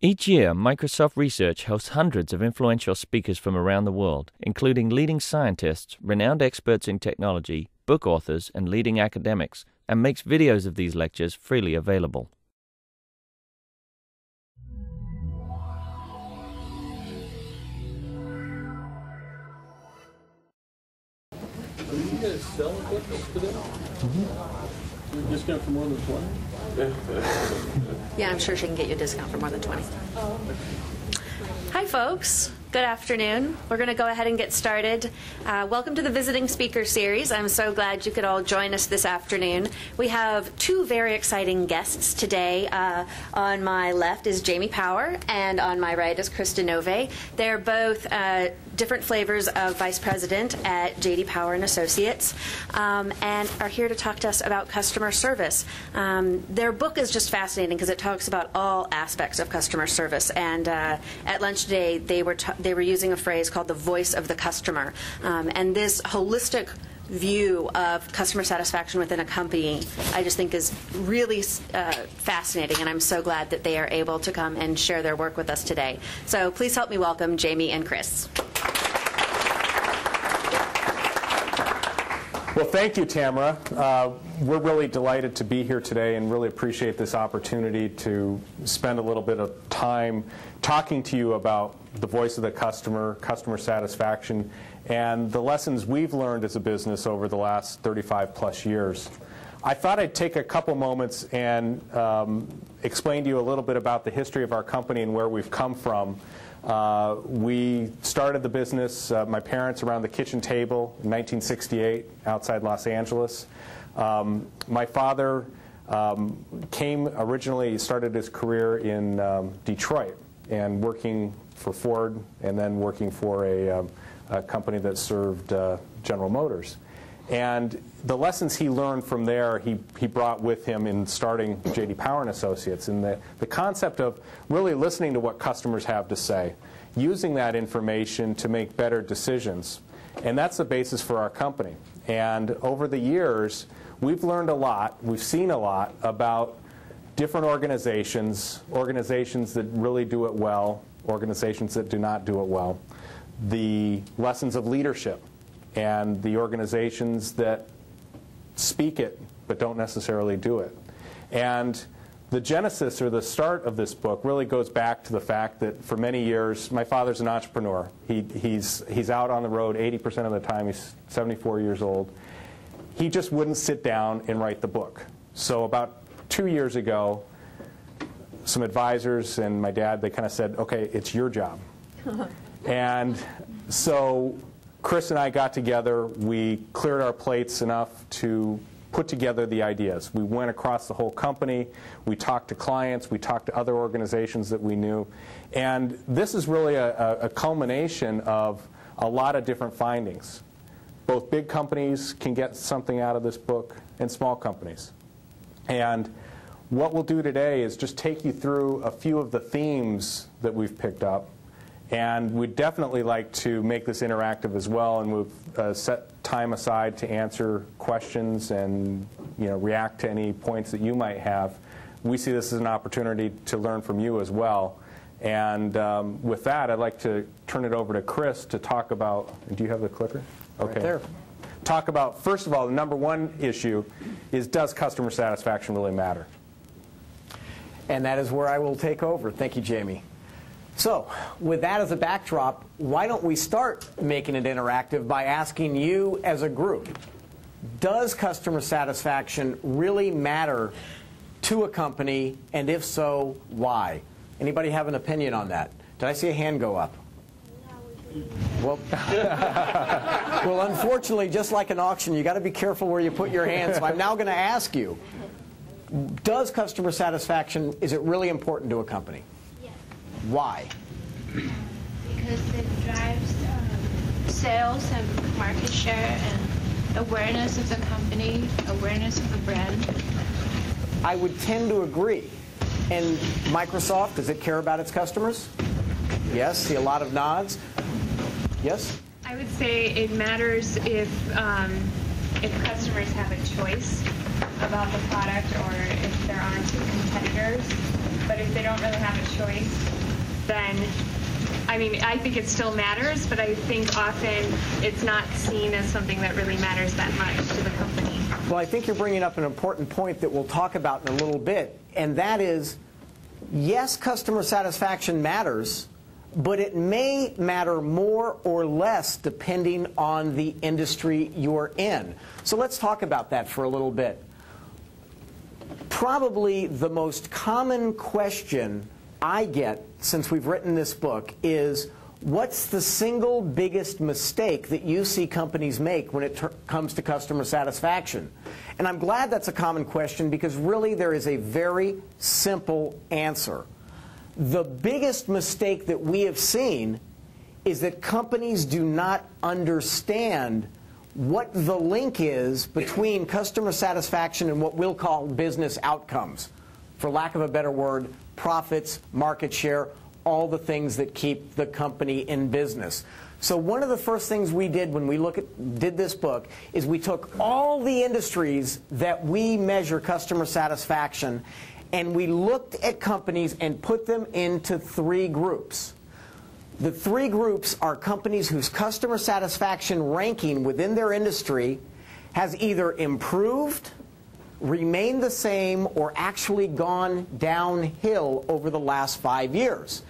Each year, Microsoft Research hosts hundreds of influential speakers from around the world, including leading scientists, renowned experts in technology, book authors, and leading academics, and makes videos of these lectures freely available. Are you guys selling books today? Mm-hmm. Discount for more than 20? Yeah, I'm sure she can get you a discount for more than 20. Hi, folks. Good afternoon. We're going to go ahead and get started. Welcome to the Visiting Speaker Series. I'm so glad you could all join us this afternoon. We have two very exciting guests today. On my left is Jamie Power, and on my right is Chris DeNove. They're both different flavors of Vice President at J.D. Power and Associates, and are here to talk to us about customer service. Their book is just fascinating because it talks about all aspects of customer service. And at lunch today, they were using a phrase called the voice of the customer. And this holistic view of customer satisfaction within a company, I just think is really fascinating, and I'm so glad that they are able to come and share their work with us today. So please help me welcome Jamie and Chris. Well, thank you, Tamara. We're really delighted to be here today and really appreciate this opportunity to spend a little bit of time talking to you about the voice of the customer, customer satisfaction, and the lessons we've learned as a business over the last 35 plus years. I thought I'd take a couple moments and explain to you a little bit about the history of our company and where we've come from. We started the business, my parents, around the kitchen table in 1968 outside Los Angeles. My father started his career in Detroit and working for Ford and then working for a company that served General Motors. And the lessons he learned from there, he brought with him in starting J.D. Power and Associates. And the concept of really listening to what customers have to say, using that information to make better decisions. And that's the basis for our company. And over the years, we've learned a lot, we've seen a lot about different organizations that really do it well, organizations that do not do it well, the lessons of leadership, and the organizations that speak it but don't necessarily do it. And the genesis or the start of this book really goes back to the fact that for many years, my father's an entrepreneur. He's out on the road 80% of the time. He's 74 years old. He just wouldn't sit down and write the book. So about 2 years ago, some advisors and my dad, they kind of said, okay, it's your job. And so Chris and I got together. We cleared our plates enough to put together the ideas. We went across the whole company. We talked to clients. We talked to other organizations that we knew. And this is really a culmination of a lot of different findings. Both big companies can get something out of this book and small companies. And what we'll do today is just take you through a few of the themes that we've picked up. And we'd definitely like to make this interactive as well, and we've set time aside to answer questions and react to any points that you might have. We see this as an opportunity to learn from you as well. And with that, I'd like to turn it over to Chris to talk about, do you have the clicker? Okay. Right there. Talk about, first of all, the number one issue is, does customer satisfaction really matter? And that is where I will take over. Thank you, Jamie. So, with that as a backdrop, why don't we start making it interactive by asking you as a group, does customer satisfaction really matter to a company, and if so, why? Anybody have an opinion on that? Did I see a hand go up? Well, well, unfortunately, just like an auction, you got to be careful where you put your hands. So I'm now going to ask you, does customer satisfaction, is it really important to a company? Why? Because it drives sales and market share and awareness of the company, awareness of the brand. I would tend to agree. And Microsoft, does it care about its customers? Yes, see a lot of nods. Yes? I would say it matters if customers have a choice about the product, or if there aren't competitors. But if they don't really have a choice, then, I mean, I think it still matters, but I think often it's not seen as something that really matters that much to the company. Well, I think you're bringing up an important point that we'll talk about in a little bit, and that is, yes, customer satisfaction matters, but it may matter more or less depending on the industry you're in. So let's talk about that for a little bit. Probably the most common question I get since we've written this book is, what's the single biggest mistake that you see companies make when it comes to customer satisfaction? And I'm glad that's a common question, because really there is a very simple answer. The biggest mistake that we have seen is that companies do not understand what the link is between customer satisfaction and what we'll call business outcomes. For lack of a better word, profits, market share, all the things that keep the company in business. So one of the first things we did when we did this book is we took all the industries that we measure customer satisfaction, and we looked at companies and put them into 3 groups. The 3 groups are companies whose customer satisfaction ranking within their industry has either improved, remained the same, or actually gone downhill over the last 5 years.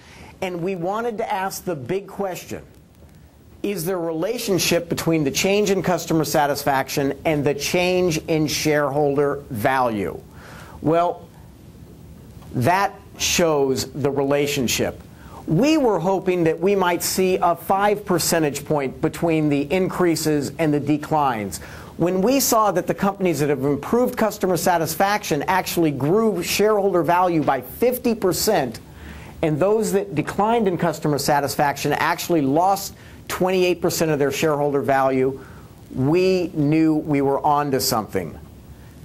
And we wanted to ask the big question: is there a relationship between the change in customer satisfaction and the change in shareholder value? Well, that shows the relationship. We were hoping that we might see a 5 percentage point between the increases and the declines. When we saw that the companies that have improved customer satisfaction actually grew shareholder value by 50%, and those that declined in customer satisfaction actually lost 28% of their shareholder value, we knew we were onto something.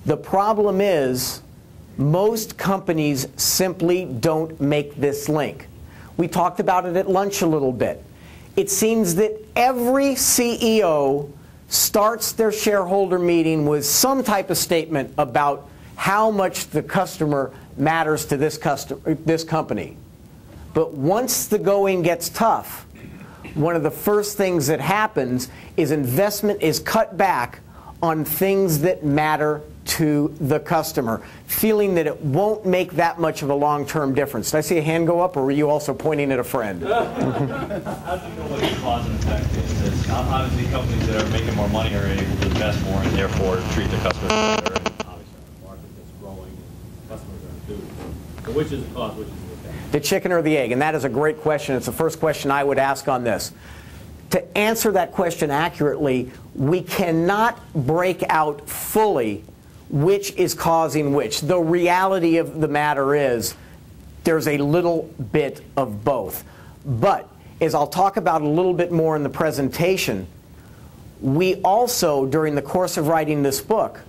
The problem is, most companies simply don't make this link. We talked about it at lunch a little bit. It seems that every CEO starts their shareholder meeting with some type of statement about how much the customer matters to this company. But once the going gets tough, one of the first things that happens is investment is cut back on things that matter to the customer, feeling that it won't make that much of a long-term difference. Did I see a hand go up, or were you also pointing at a friend? How do you know what the cause and effect is? Obviously, companies that are making more money are able to invest more and therefore treat the customers better. And obviously, the market that's growing and customers are enthused. So which is the cause, which is the effect? The chicken or the egg? And that is a great question. It's the first question I would ask on this. To answer that question accurately, we cannot break out fully which is causing which. The reality of the matter is there's a little bit of both. But as I'll talk about a little bit more in the presentation, we also, during the course of writing this book,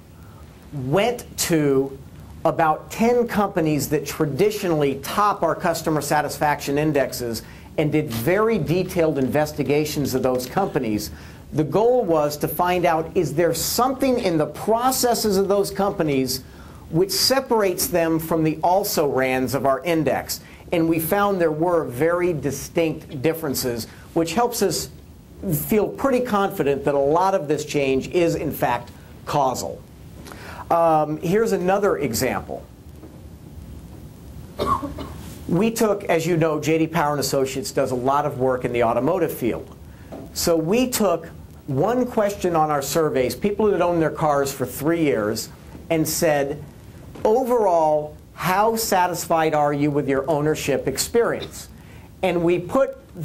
went to about 10 companies that traditionally top our customer satisfaction indexes and did very detailed investigations of those companies. The goal was to find out, is there something in the processes of those companies which separates them from the also-rans of our index? And we found there were very distinct differences, which helps us feel pretty confident that a lot of this change is, in fact, causal. Here's another example. We took, as you know, J.D. Power & Associates does a lot of work in the automotive field. So we took one question on our surveys, people that owned their cars for 3 years, and said, overall, how satisfied are you with your ownership experience? And we put all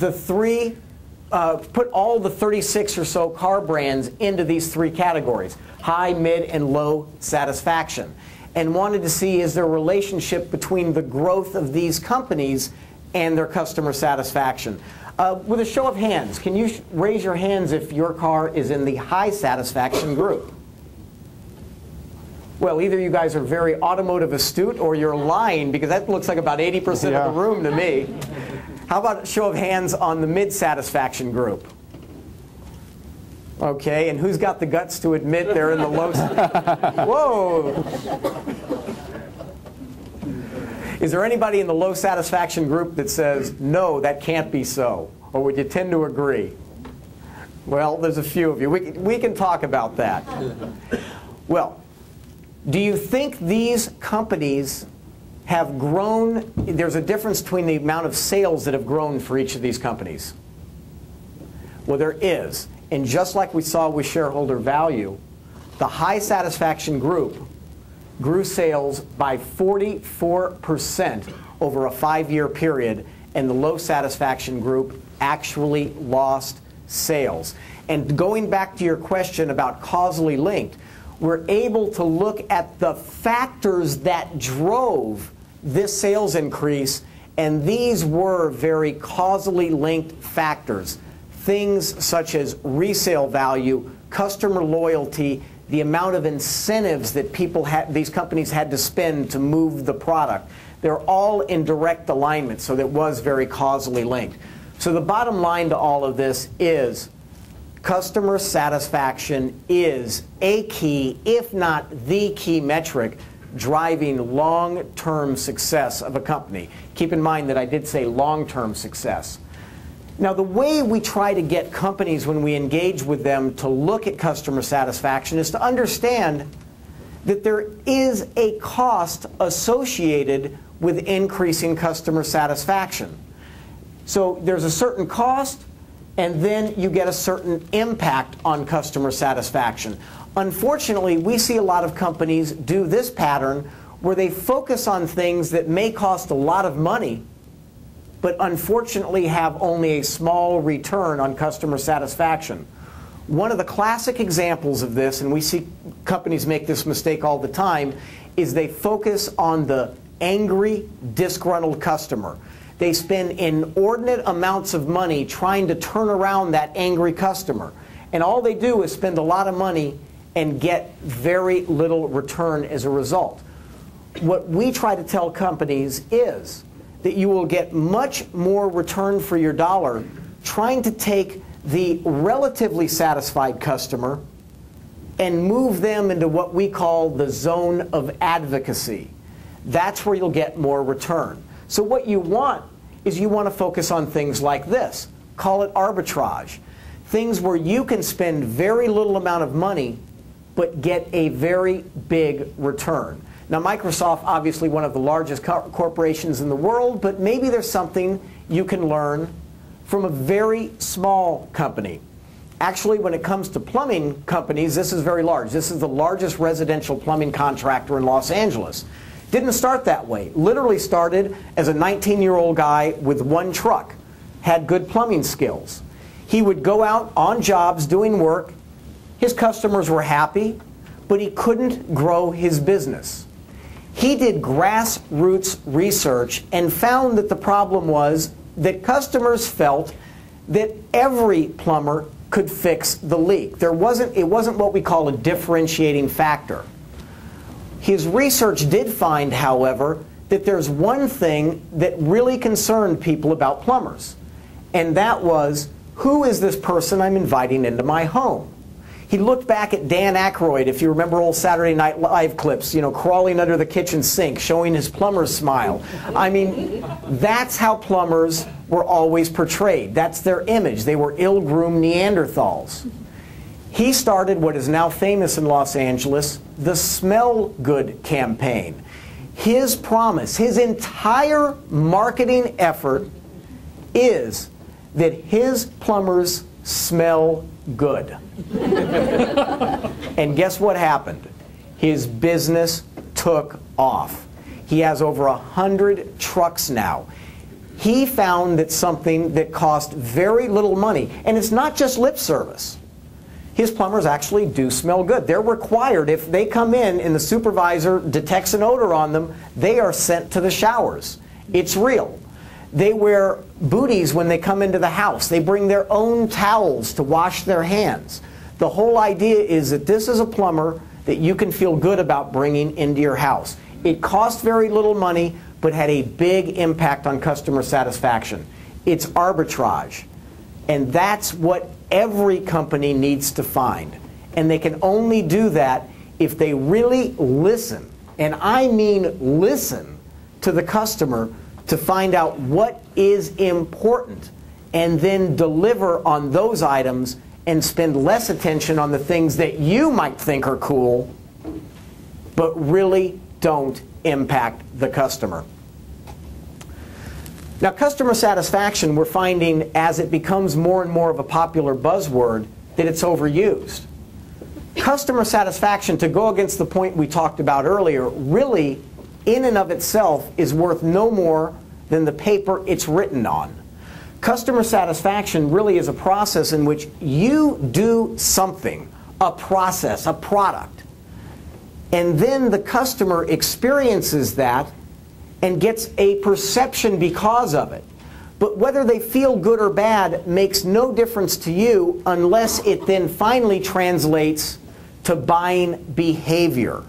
the 36 or so car brands into these 3 categories: high, mid, and low satisfaction, and wanted to see, is there a relationship between the growth of these companies and their customer satisfaction. With a show of hands, can you raise your hands if your car is in the high satisfaction group? Well, either you guys are very automotive astute or you're lying, because that looks like about 80% of the room to me. How about a show of hands on the mid satisfaction group? Okay, and who's got the guts to admit they're in the low? Whoa! Is there anybody in the low satisfaction group that says, no, that can't be so? Or would you tend to agree? Well, there's a few of you. We can talk about that. Well, do you think these companies have grown? There's a difference between the amount of sales that have grown for each of these companies. Well, there is. And just like we saw with shareholder value, the high satisfaction group grew sales by 44% over a 5-year period, and the low satisfaction group actually lost sales. And going back to your question about causally linked, we're able to look at the factors that drove this sales increase, and these were very causally linked factors. Things such as resale value, customer loyalty, the amount of incentives that these companies had to spend to move the product. They're all in direct alignment, so that was very causally linked. So the bottom line to all of this is customer satisfaction is a key, if not the key metric, driving long-term success of a company. Keep in mind that I did say long-term success. Now, the way we try to get companies, when we engage with them, to look at customer satisfaction is to understand that there is a cost associated with increasing customer satisfaction. So there's a certain cost, and then you get a certain impact on customer satisfaction. Unfortunately, we see a lot of companies do this pattern where they focus on things that may cost a lot of money, but unfortunately have only a small return on customer satisfaction. One of the classic examples of this, and we see companies make this mistake all the time, is they focus on the angry, disgruntled customer. They spend inordinate amounts of money trying to turn around that angry customer. And all they do is spend a lot of money and get very little return as a result. What we try to tell companies is that you will get much more return for your dollar trying to take the relatively satisfied customer and move them into what we call the zone of advocacy. That's where you'll get more return. So what you want is you want to focus on things like this. Call it arbitrage. Things where you can spend very little amount of money but get a very big return. Now, Microsoft, obviously one of the largest corporations in the world, but maybe there's something you can learn from a very small company. Actually, when it comes to plumbing companies, this is very large. This is the largest residential plumbing contractor in Los Angeles. Didn't start that way. Literally started as a 19-year-old guy with one truck. Had good plumbing skills. He would go out on jobs doing work. His customers were happy, but he couldn't grow his business. He did grassroots research and found that the problem was that customers felt that every plumber could fix the leak. It wasn't what we call a differentiating factor. His research did find, however, that there's one thing that really concerned people about plumbers, and that was, who is this person I'm inviting into my home? He looked back at Dan Aykroyd, if you remember old Saturday Night Live clips, crawling under the kitchen sink, showing his plumber's smile. I mean, that's how plumbers were always portrayed. That's their image. They were ill-groomed Neanderthals. He started what is now famous in Los Angeles, the Smell Good campaign. His promise, his entire marketing effort is that his plumbers smell good. And guess what happened? His business took off. He has over 100 trucks now. He found that something that cost very little money, and it's not just lip service. His plumbers actually do smell good. They're required, if they come in and the supervisor detects an odor on them, they are sent to the showers. It's real. They wear booties when they come into the house. They bring their own towels to wash their hands. The whole idea is that this is a plumber that you can feel good about bringing into your house. It cost very little money, but had a big impact on customer satisfaction. It's arbitrage. And that's what every company needs to find. And they can only do that if they really listen, and I mean listen, to the customer to find out what is important and then deliver on those items and spend less attention on the things that you might think are cool but really don't impact the customer. Now, customer satisfaction, we're finding as it becomes more and more of a popular buzzword that it's overused. Customer satisfaction, to go against the point we talked about earlier, really in and of itself is worth no more than the paper it's written on. Customer satisfaction really is a process in which you do something, a process, a product, and then the customer experiences that and gets a perception because of it. But whether they feel good or bad makes no difference to you unless it then finally translates to buying behavior.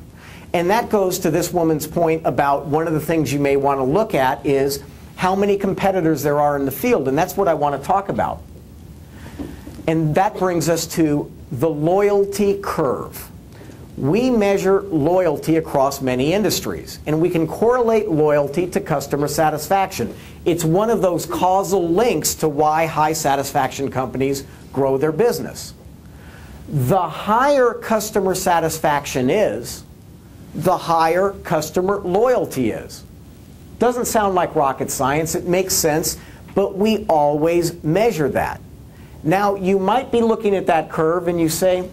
And that goes to this woman's point about one of the things you may want to look at is how many competitors there are in the field. And that's what I want to talk about. And that brings us to the loyalty curve. We measure loyalty across many industries, and we can correlate loyalty to customer satisfaction. It's one of those causal links to why high satisfaction companies grow their business. The higher customer satisfaction is, the higher customer loyalty is. Doesn't sound like rocket science, it makes sense, but we always measure that. Now, you might be looking at that curve and you say,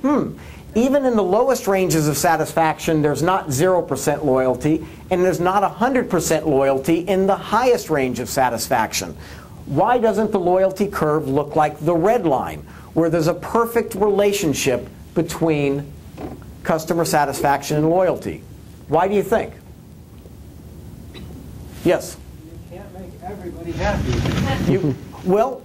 even in the lowest ranges of satisfaction, there's not 0% loyalty, and there's not 100% loyalty in the highest range of satisfaction. Why doesn't the loyalty curve look like the red line, where there's a perfect relationship between customer satisfaction and loyalty? Why do you think? Yes? You can't make everybody happy. Well,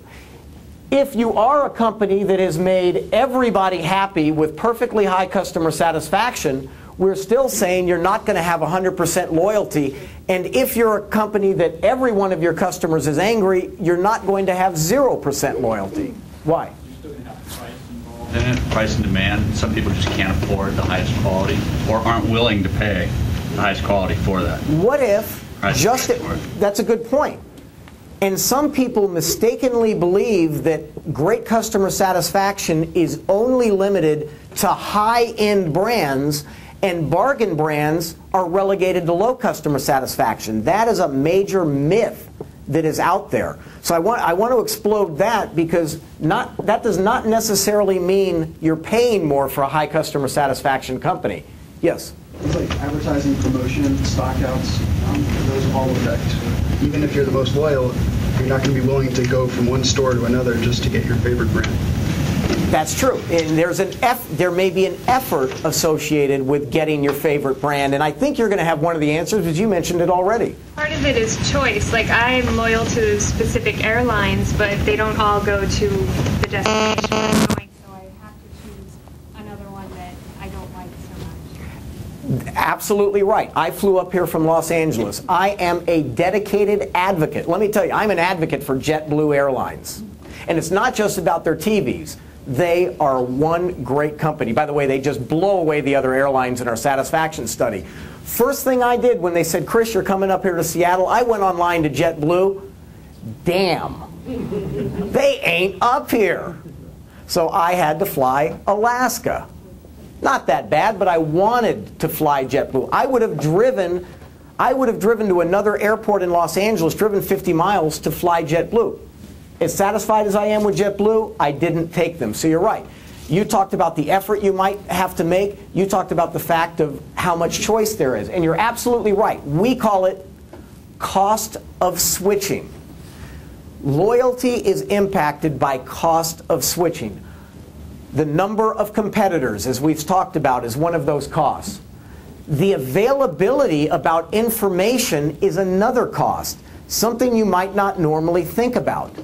if you are a company that has made everybody happy with perfectly high customer satisfaction, we're still saying you're not going to have 100% loyalty. And if you're a company that every one of your customers is angry, you're not going to have 0% loyalty. Why? Price and demand. Some people just can't afford the highest quality or aren't willing to pay the highest quality for that. What if that's a good point. And some people mistakenly believe that great customer satisfaction is only limited to high-end brands, and bargain brands are relegated to low customer satisfaction. That is a major myth that is out there. So I want to explode that, because that does not necessarily mean you're paying more for a high customer satisfaction company. Yes? Things like advertising, promotion, stockouts, those all affect. Even if you're the most loyal, you're not going to be willing to go from one store to another just to get your favorite brand. That's true. And there may be an effort associated with getting your favorite brand. And I think you're going to have one of the answers, because you mentioned it already. Part of it is choice. Like, I'm loyal to specific airlines, but they don't all go to the destination I'm going, so I have to choose another one that I don't like so much. Absolutely right. I flew up here from Los Angeles. I am a dedicated advocate. Let me tell you, I'm an advocate for JetBlue Airlines. And it's not just about their TVs. They are one great company. By the way, they just blow away the other airlines in our satisfaction study. First thing I did when they said, Chris, you're coming up here to Seattle, I went online to JetBlue. Damn. They ain't up here. So I had to fly Alaska. Not that bad, but I wanted to fly JetBlue. I would have driven to another airport in Los Angeles, driven 50 miles to fly JetBlue. As satisfied as I am with JetBlue, I didn't take them. So you're right. You talked about the effort you might have to make. You talked about the fact of how much choice there is. And you're absolutely right. We call it cost of switching. Loyalty is impacted by cost of switching. The number of competitors, as we've talked about, is one of those costs. The availability about information is another cost, something you might not normally think about.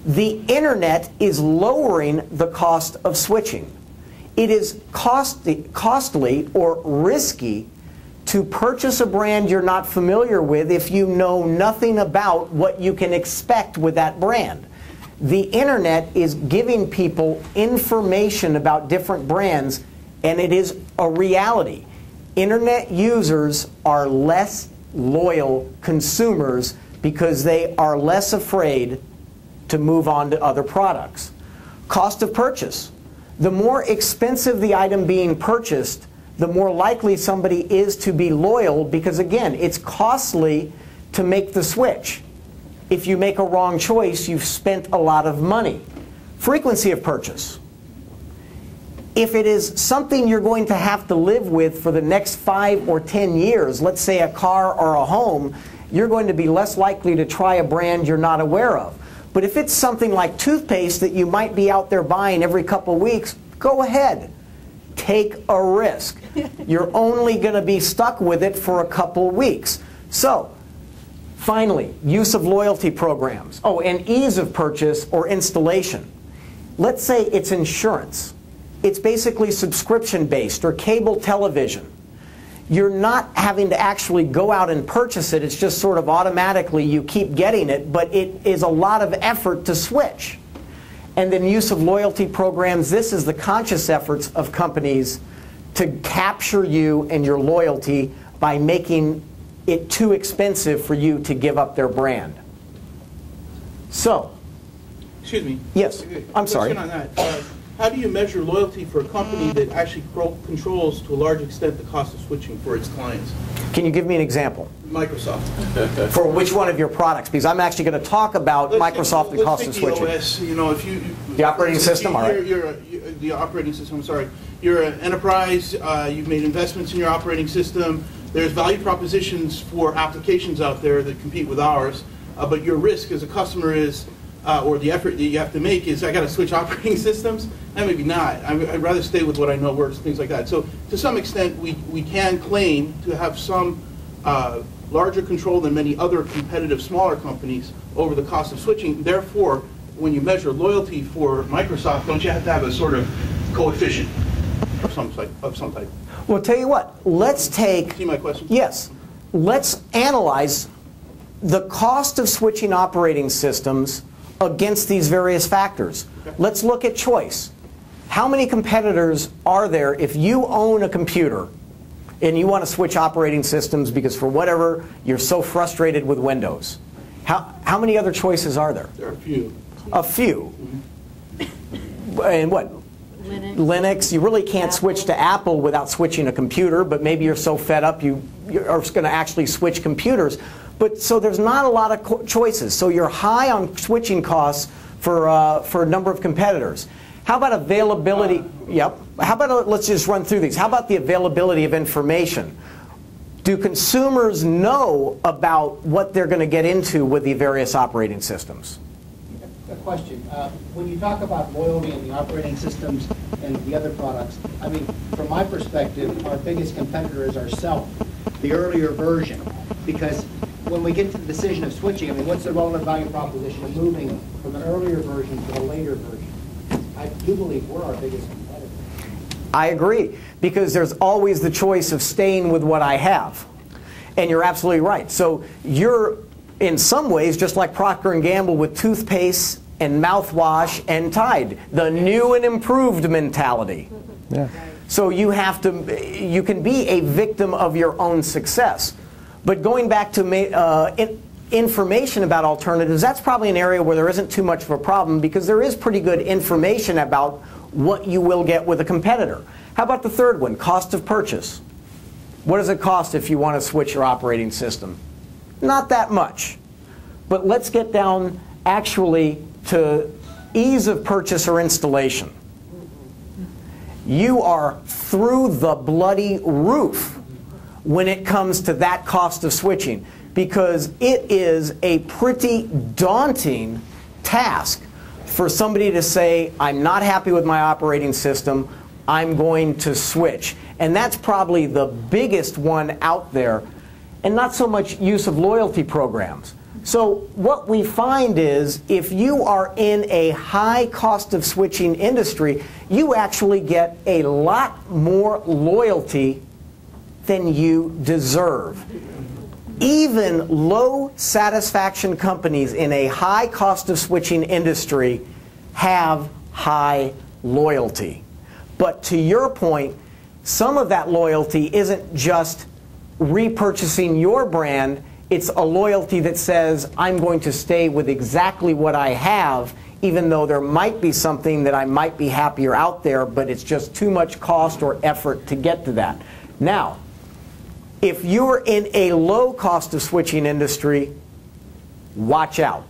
The internet is lowering the cost of switching. It is costly or risky to purchase a brand you're not familiar with if you know nothing about what you can expect with that brand. The internet is giving people information about different brands, and it is a reality. Internet users are less loyal consumers because they are less afraid to move on to other products. Cost of purchase. The more expensive the item being purchased, the more likely somebody is to be loyal because, again, it's costly to make the switch. If you make a wrong choice, you've spent a lot of money. Frequency of purchase. If it is something you're going to have to live with for the next 5 or 10 years, let's say a car or a home, you're going to be less likely to try a brand you're not aware of. But if it's something like toothpaste that you might be out there buying every couple weeks, go ahead. Take a risk. You're only going to be stuck with it for a couple weeks. So, finally, use of loyalty programs. Oh, and ease of purchase or installation. Let's say it's insurance. It's basically subscription-based or cable television. You're not having to actually go out and purchase it. It's just sort of automatically you keep getting it, but it is a lot of effort to switch. And then use of loyalty programs. This is the conscious efforts of companies to capture you and your loyalty by making it too expensive for you to give up their brand. So, excuse me. Yes, I'm sorry. On that. How do you measure loyalty for a company that actually controls, to a large extent, the cost of switching for its clients? Can you give me an example? Microsoft. For which one of your products? Because I'm actually going to talk about Microsoft and cost of switching. OS, you know, if you the operating system, all right. The operating system. I'm sorry. You're an enterprise. You've made investments in your operating system. There's value propositions for applications out there that compete with ours, but your risk as a customer is, or the effort that you have to make is, I got to switch operating systems? And maybe not. I'd rather stay with what I know works, things like that. So to some extent, we can claim to have some larger control than many other competitive smaller companies over the cost of switching. Therefore, when you measure loyalty for Microsoft, don't you have to have a sort of coefficient of some type? Well, tell you what. Let's take. See my question? Yes. Let's analyze the cost of switching operating systems against these various factors. Okay. Let's look at choice. How many competitors are there if you own a computer and you want to switch operating systems because for whatever you're so frustrated with Windows? How many other choices are there? There are a few. A few. Mm-hmm. And what? Linux. You really can't switch to Apple without switching a computer, but maybe you're so fed up you're going to actually switch computers. But so there's not a lot of choices. So you're high on switching costs for a number of competitors. How about availability? Yep. How about let's just run through these. How about the availability of information? Do consumers know about what they're going to get into with the various operating systems? A question. When you talk about loyalty in the operating systems and the other products, I mean, from my perspective, our biggest competitor is ourselves, the earlier version. Because when we get to the decision of switching, I mean, what's the relative value proposition of moving from an earlier version to a later version? I do believe we're our biggest competitor. I agree, because there's always the choice of staying with what I have. And you're absolutely right. So you're, in some ways, just like Procter & Gamble with toothpaste and mouthwash and Tide, the new and improved mentality. Yeah. So you can be a victim of your own success. But going back to information about alternatives, that's probably an area where there isn't too much of a problem because there is pretty good information about what you will get with a competitor. How about the third one, cost of purchase? What does it cost if you want to switch your operating system? Not that much. But let's get down actually to ease of purchase or installation. You are through the bloody roof when it comes to that cost of switching, because it is a pretty daunting task for somebody to say, I'm not happy with my operating system, I'm going to switch. And that's probably the biggest one out there, and not so much use of loyalty programs. So what we find is if you are in a high cost of switching industry, you actually get a lot more loyalty than you deserve. Even low satisfaction companies in a high cost of switching industry have high loyalty. But to your point, some of that loyalty isn't just repurchasing your brand. It's a loyalty that says, I'm going to stay with exactly what I have, even though there might be something that I might be happier out there, but it's just too much cost or effort to get to that. Now, if you're in a low cost of switching industry, watch out.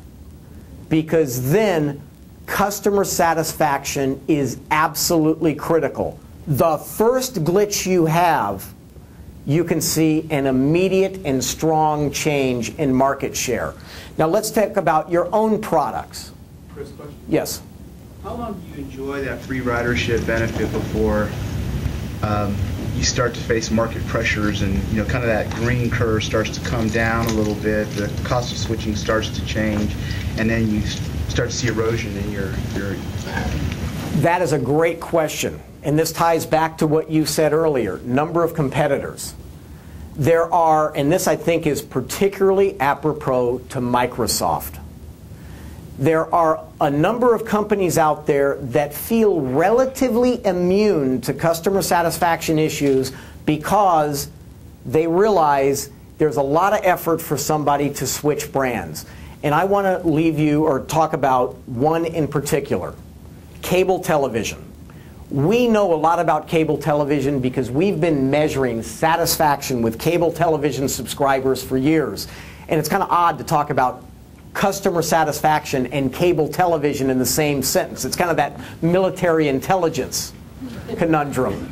Because then customer satisfaction is absolutely critical. The first glitch you have, you can see an immediate and strong change in market share. Now let's talk about your own products. Chris, question? Yes. How long do you enjoy that free ridership benefit before you start to face market pressures and kind of that green curve starts to come down a little bit, the cost of switching starts to change, and then you start to see erosion in your... That is a great question. And this ties back to what you said earlier, number of competitors. There are, and this I think is particularly apropos to Microsoft. There are a number of companies out there that feel relatively immune to customer satisfaction issues because they realize there's a lot of effort for somebody to switch brands. And I want to leave you or talk about one in particular, cable television. We know a lot about cable television because we've been measuring satisfaction with cable television subscribers for years. And it's kind of odd to talk about customer satisfaction and cable television in the same sentence. It's kind of that military intelligence conundrum.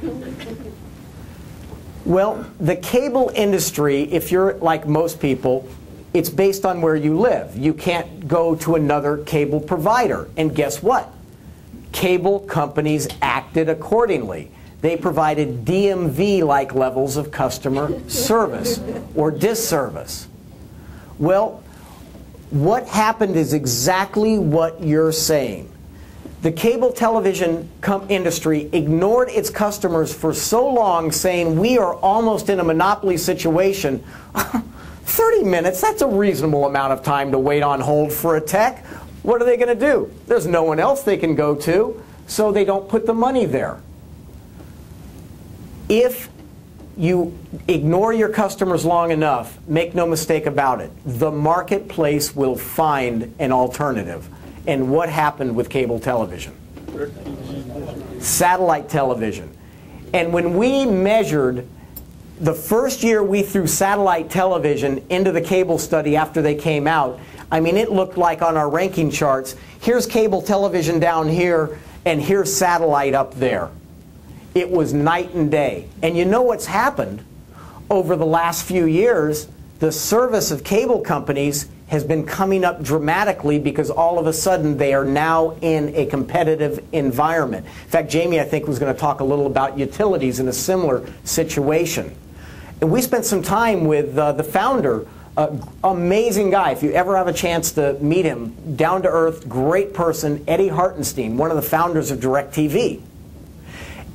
Well, the cable industry, if you're like most people, it's based on where you live. You can't go to another cable provider. And guess what? Cable companies acted accordingly. They provided DMV-like levels of customer service or disservice. Well, what happened is exactly what you're saying. The cable television industry ignored its customers for so long, saying we are almost in a monopoly situation. 30 minutes, that's a reasonable amount of time to wait on hold for a tech. What are they going to do? There's no one else they can go to, so they don't put the money there. If you ignore your customers long enough, make no mistake about it, the marketplace will find an alternative. And what happened with cable television? Satellite television. And when we measured the first year we threw satellite television into the cable study after they came out, I mean, it looked like on our ranking charts, here's cable television down here, and here's satellite up there. It was night and day. And you know what's happened? Over the last few years, the service of cable companies has been coming up dramatically because all of a sudden they are now in a competitive environment. In fact, Jamie, I think, was going to talk a little about utilities in a similar situation. And we spent some time with the founder, amazing guy. If you ever have a chance to meet him, down-to-earth, great person, Eddie Hartenstein, one of the founders of DirecTV.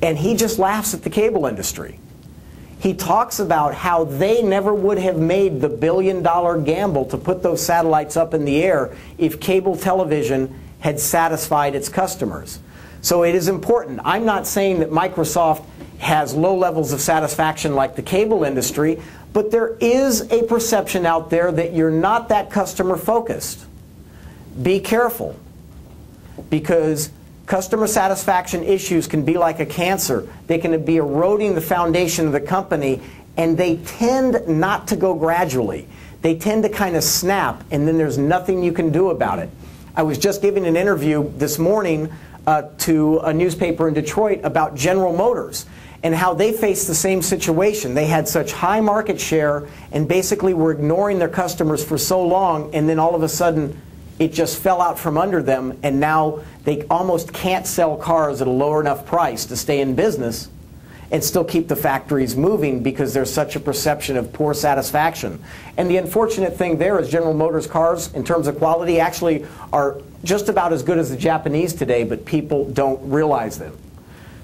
And he just laughs at the cable industry. He talks about how they never would have made the billion-dollar gamble to put those satellites up in the air if cable television had satisfied its customers. So it is important. I'm not saying that Microsoft has low levels of satisfaction like the cable industry, but there is a perception out there that you're not that customer-focused. Be careful, because customer satisfaction issues can be like a cancer. They can be eroding the foundation of the company, and they tend not to go gradually. They tend to kind of snap, and then there's nothing you can do about it. I was just giving an interview this morning to a newspaper in Detroit about General Motors and how they faced the same situation. They had such high market share and basically were ignoring their customers for so long, and then all of a sudden it just fell out from under them, and now they almost can't sell cars at a low enough price to stay in business and still keep the factories moving because there's such a perception of poor satisfaction. And the unfortunate thing there is General Motors cars, in terms of quality, actually are just about as good as the Japanese today, but people don't realize them.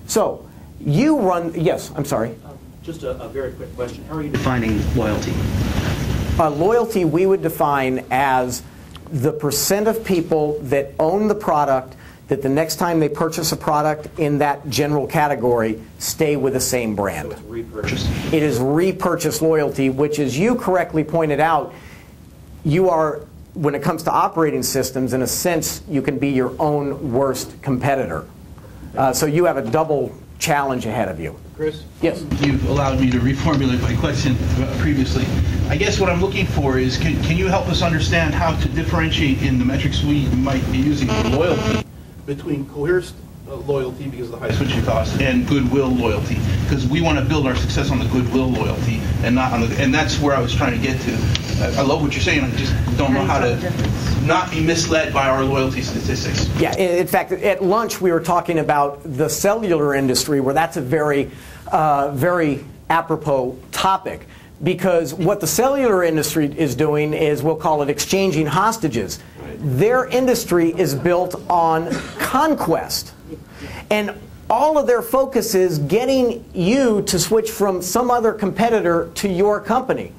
So you run, yes, I'm sorry. Just a very quick question. How are you defining loyalty? Loyalty we would define as the percent of people that own the product that the next time they purchase a product in that general category, stay with the same brand. So it's repurchase. It is repurchase loyalty, which, as you correctly pointed out, you are, when it comes to operating systems, in a sense, you can be your own worst competitor. So you have a double challenge ahead of you. Chris? Yes? You've allowed me to reformulate my question previously. I guess what I'm looking for is, can you help us understand how to differentiate in the metrics we might be using for loyalty Between coerced loyalty because of the high switching costs and goodwill loyalty? Because we want to build our success on the goodwill loyalty and not on the, and that's where I was trying to get to. I love what you're saying. I just don't know how to not be misled by our loyalty statistics. Yeah, in fact, at lunch we were talking about the cellular industry, where that's a very, very apropos topic. Because what the cellular industry is doing is, we'll call it exchanging hostages. Their industry is built on conquest. And all of their focus is getting you to switch from some other competitor to your company.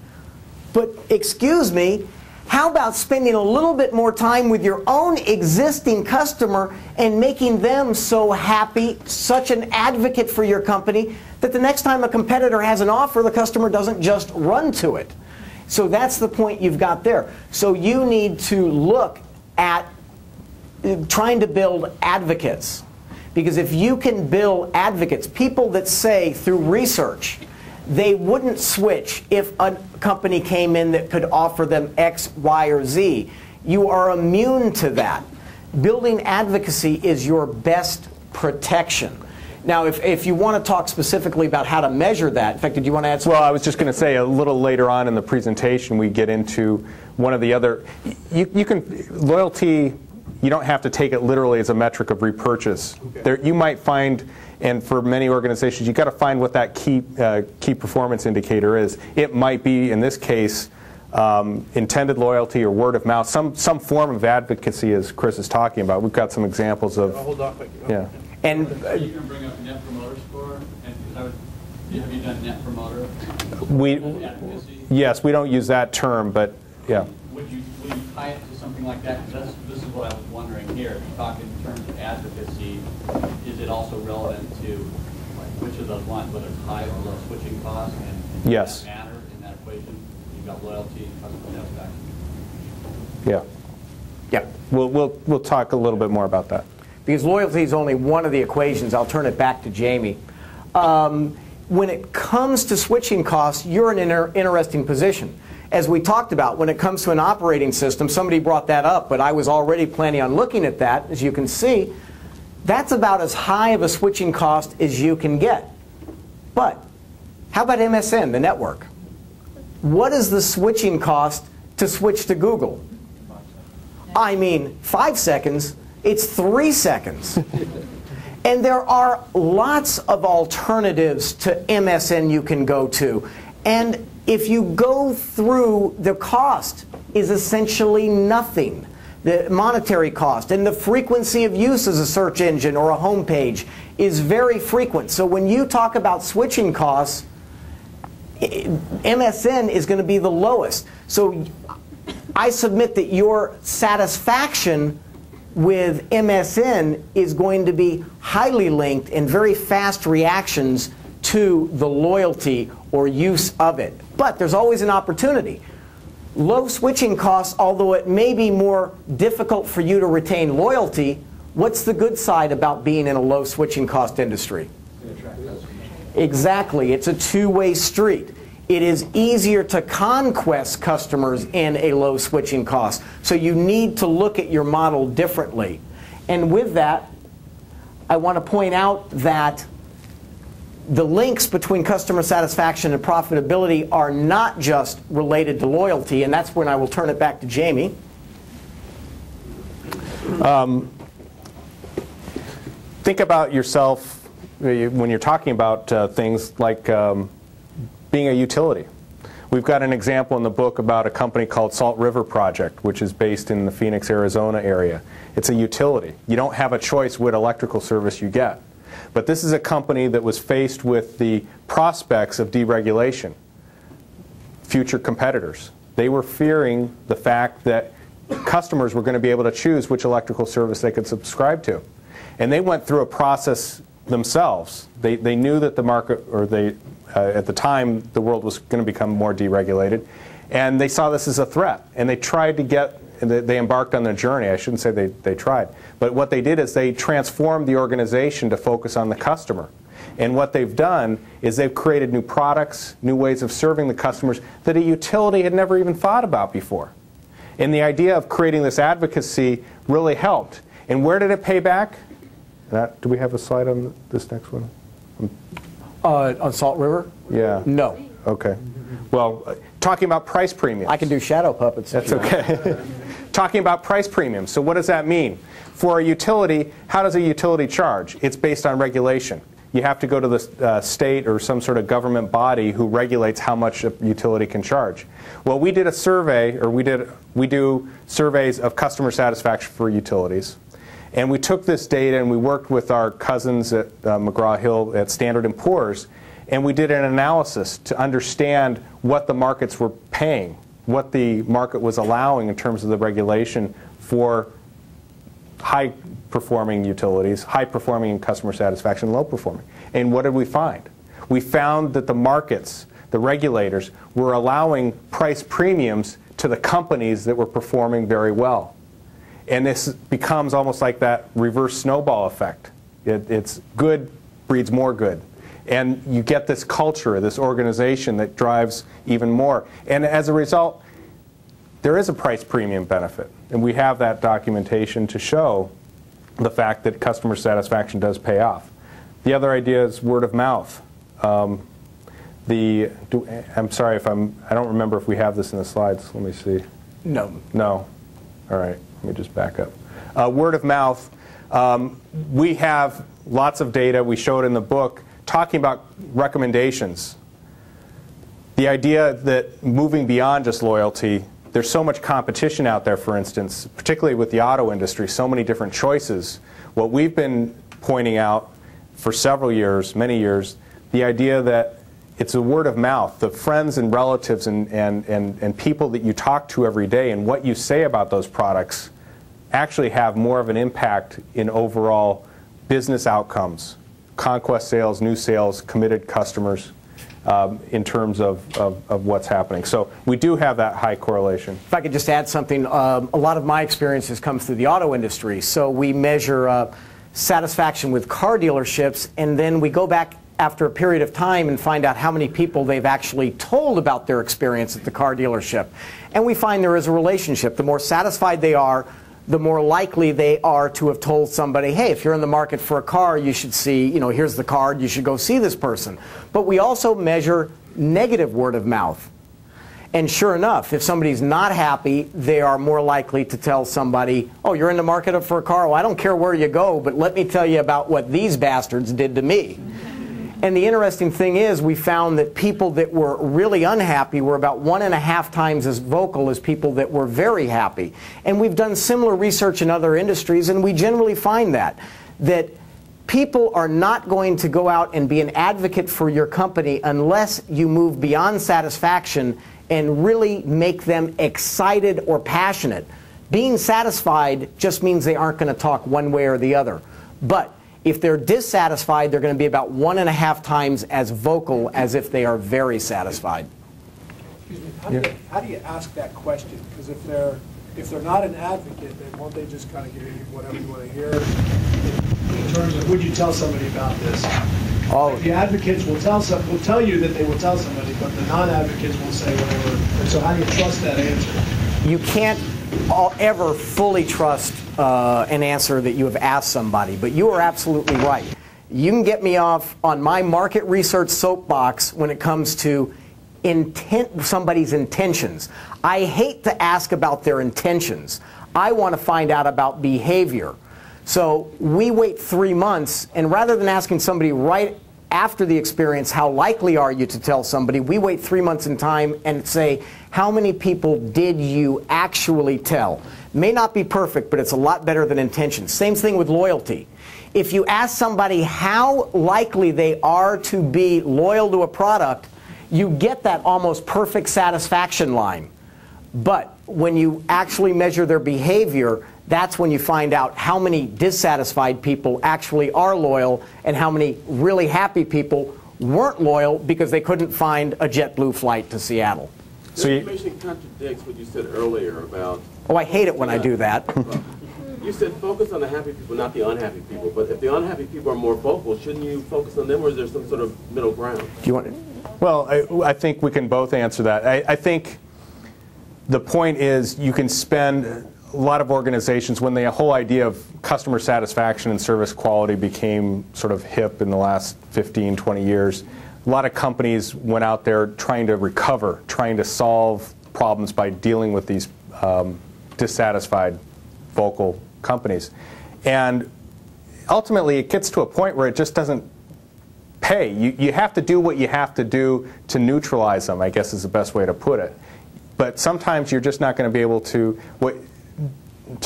But excuse me, how about spending a little bit more time with your own existing customer and making them so happy, such an advocate for your company, that the next time a competitor has an offer, the customer doesn't just run to it. So that's the point you've got there. So you need to look at trying to build advocates. Because if you can build advocates, people that say through research they wouldn't switch if a company came in that could offer them X, Y, or Z, you are immune to that. Building advocacy is your best protection. Now, if you want to talk specifically about how to measure that, in fact, did you want to add something? Well, I was just going to say a little later on in the presentation we get into one of the other, you can, loyalty, you don't have to take it literally as a metric of repurchase. Okay. There, you might find, and for many organizations, you've got to find what that key performance indicator is. It might be, in this case, intended loyalty or word of mouth, some form of advocacy, as Chris is talking about. We've got some examples of. Hold on. Yeah. And are you going to bring up Net Promoter Score? And have you done Net Promoter? Yes, we don't use that term, but yeah. Would you tie it to something like that? Because this is what I was wondering here. If you talk in terms of advocacy, is it also relevant to which of those lines, whether it's high or low switching costs, and yes. Does that matter in that equation? You've got loyalty and customer satisfaction. Yeah. Yeah. We'll talk a little bit more about that. Because loyalty is only one of the equations. I'll turn it back to Jamie. When it comes to switching costs, you're in an interesting position. As we talked about, when it comes to an operating system, somebody brought that up, but I was already planning on looking at that. As you can see, that's about as high of a switching cost as you can get. But how about MSN, the network? What is the switching cost to switch to Google? I mean, 5 seconds. It's 3 seconds. And there are lots of alternatives to MSN you can go to. And if you go through, the cost is essentially nothing. The monetary cost and the frequency of use as a search engine or a home page is very frequent. So when you talk about switching costs, MSN is going to be the lowest. So I submit that your satisfaction with MSN is going to be highly linked and very fast reactions to the loyalty or use of it. But there's always an opportunity. Low switching costs, although it may be more difficult for you to retain loyalty, what's the good side about being in a low switching cost industry? Exactly. It's a two-way street. It is easier to conquest customers in a low switching cost. So you need to look at your model differently. And with that, I want to point out that the links between customer satisfaction and profitability are not just related to loyalty, and that's when I will turn it back to Jamie. Think about yourself when you're talking about things like being a utility. We've got an example in the book about a company called Salt River Project, which is based in the Phoenix, Arizona area. It's a utility. You don't have a choice what electrical service you get. But this is a company that was faced with the prospects of deregulation, future competitors. They were fearing the fact that customers were going to be able to choose which electrical service they could subscribe to. And they went through a process themselves. They knew that the market, or at the time, the world was going to become more deregulated. And they saw this as a threat. And they tried to they embarked on their journey. I shouldn't say they tried. But what they did is they transformed the organization to focus on the customer. And what they've done is they've created new products, new ways of serving the customers that a utility had never even thought about before. And the idea of creating this advocacy really helped. And where did it pay back? Do we have a slide on this next one? On Salt River? Yeah. No. Okay. Well, talking about price premiums. I can do shadow puppets. That's okay. Talking about price premiums. So what does that mean? For a utility, how does a utility charge? It's based on regulation. You have to go to the state or some sort of government body who regulates how much a utility can charge. Well, we did a survey, or we do surveys of customer satisfaction for utilities. And we took this data and we worked with our cousins at McGraw-Hill at Standard & Poor's, and we did an analysis to understand what the markets were paying, what the market was allowing in terms of the regulation for high-performing utilities, high-performing in customer satisfaction, low-performing. And what did we find? We found that the markets, the regulators, were allowing price premiums to the companies that were performing very well. And this becomes almost like that reverse snowball effect. It's good breeds more good. And you get this culture, this organization that drives even more. And as a result, there is a price premium benefit. And we have that documentation to show the fact that customer satisfaction does pay off. The other idea is word of mouth. I'm sorry if I don't remember if we have this in the slides. Let me see. No. No. All right. Let me just back up. Word of mouth. We have lots of data. We show it in the book talking about recommendations. The idea that moving beyond just loyalty, there's so much competition out there, for instance, particularly with the auto industry, so many different choices. What we've been pointing out for several years, many years, the idea that it's a word of mouth. The friends and relatives and people that you talk to every day and what you say about those products actually have more of an impact in overall business outcomes, conquest sales, new sales, committed customers, in terms of what's happening. So we do have that high correlation. If I could just add something, a lot of my experiences comes through the auto industry. So we measure satisfaction with car dealerships, and then we go back after a period of time and find out how many people they've actually told about their experience at the car dealership. And we find there is a relationship. The more satisfied they are, the more likely they are to have told somebody, hey, if you're in the market for a car, you should see, here's the card, you should go see this person. But we also measure negative word of mouth. And sure enough, if somebody's not happy, they are more likely to tell somebody, oh, you're in the market for a car? Well, I don't care where you go, but let me tell you about what these bastards did to me. And the interesting thing is we found that people that were really unhappy were about 1.5 times as vocal as people that were very happy. And we've done similar research in other industries, and we generally find that people are not going to go out and be an advocate for your company unless you move beyond satisfaction and really make them excited or passionate. Being satisfied just means they aren't going to talk one way or the other. But if they're dissatisfied, they're going to be about 1.5 times as vocal as if they are very satisfied. Excuse me. How do you ask that question? Because if they're not an advocate, then won't they just kind of give you whatever you want to hear? In terms of, would you tell somebody about this? The advocates will tell you that they will tell somebody, but the non-advocates will say whatever. And so how do you trust that answer? You can't ever fully trust an answer that you have asked somebody, but you are absolutely right. You can get me off on my market research soapbox when it comes to somebody's intentions. I hate to ask about their intentions. I want to find out about behavior. So we wait 3 months, and rather than asking somebody right after the experience, how likely are you to tell somebody, we wait 3 months in time and say, how many people did you actually tell? May not be perfect, but it's a lot better than intention. Same thing with loyalty. If you ask somebody how likely they are to be loyal to a product, you get that almost perfect satisfaction line. But when you actually measure their behavior, That's when you find out how many dissatisfied people actually are loyal and how many really happy people weren't loyal because they couldn't find a JetBlue flight to Seattle. So the information contradicts what you said earlier about... Oh, I hate it when I do that. You said focus on the happy people, not the unhappy people. But if the unhappy people are more vocal, shouldn't you focus on them, or is there some sort of middle ground? Do you want to? Well, I think we can both answer that. I think the point is you can spend a lot of organizations, when the whole idea of customer satisfaction and service quality became sort of hip in the last 15, 20 years, a lot of companies went out there trying to recover, trying to solve problems by dealing with these dissatisfied vocal companies. And ultimately, it gets to a point where it just doesn't pay. You have to do what you have to do to neutralize them, I guess is the best way to put it. But sometimes you're just not going to be able to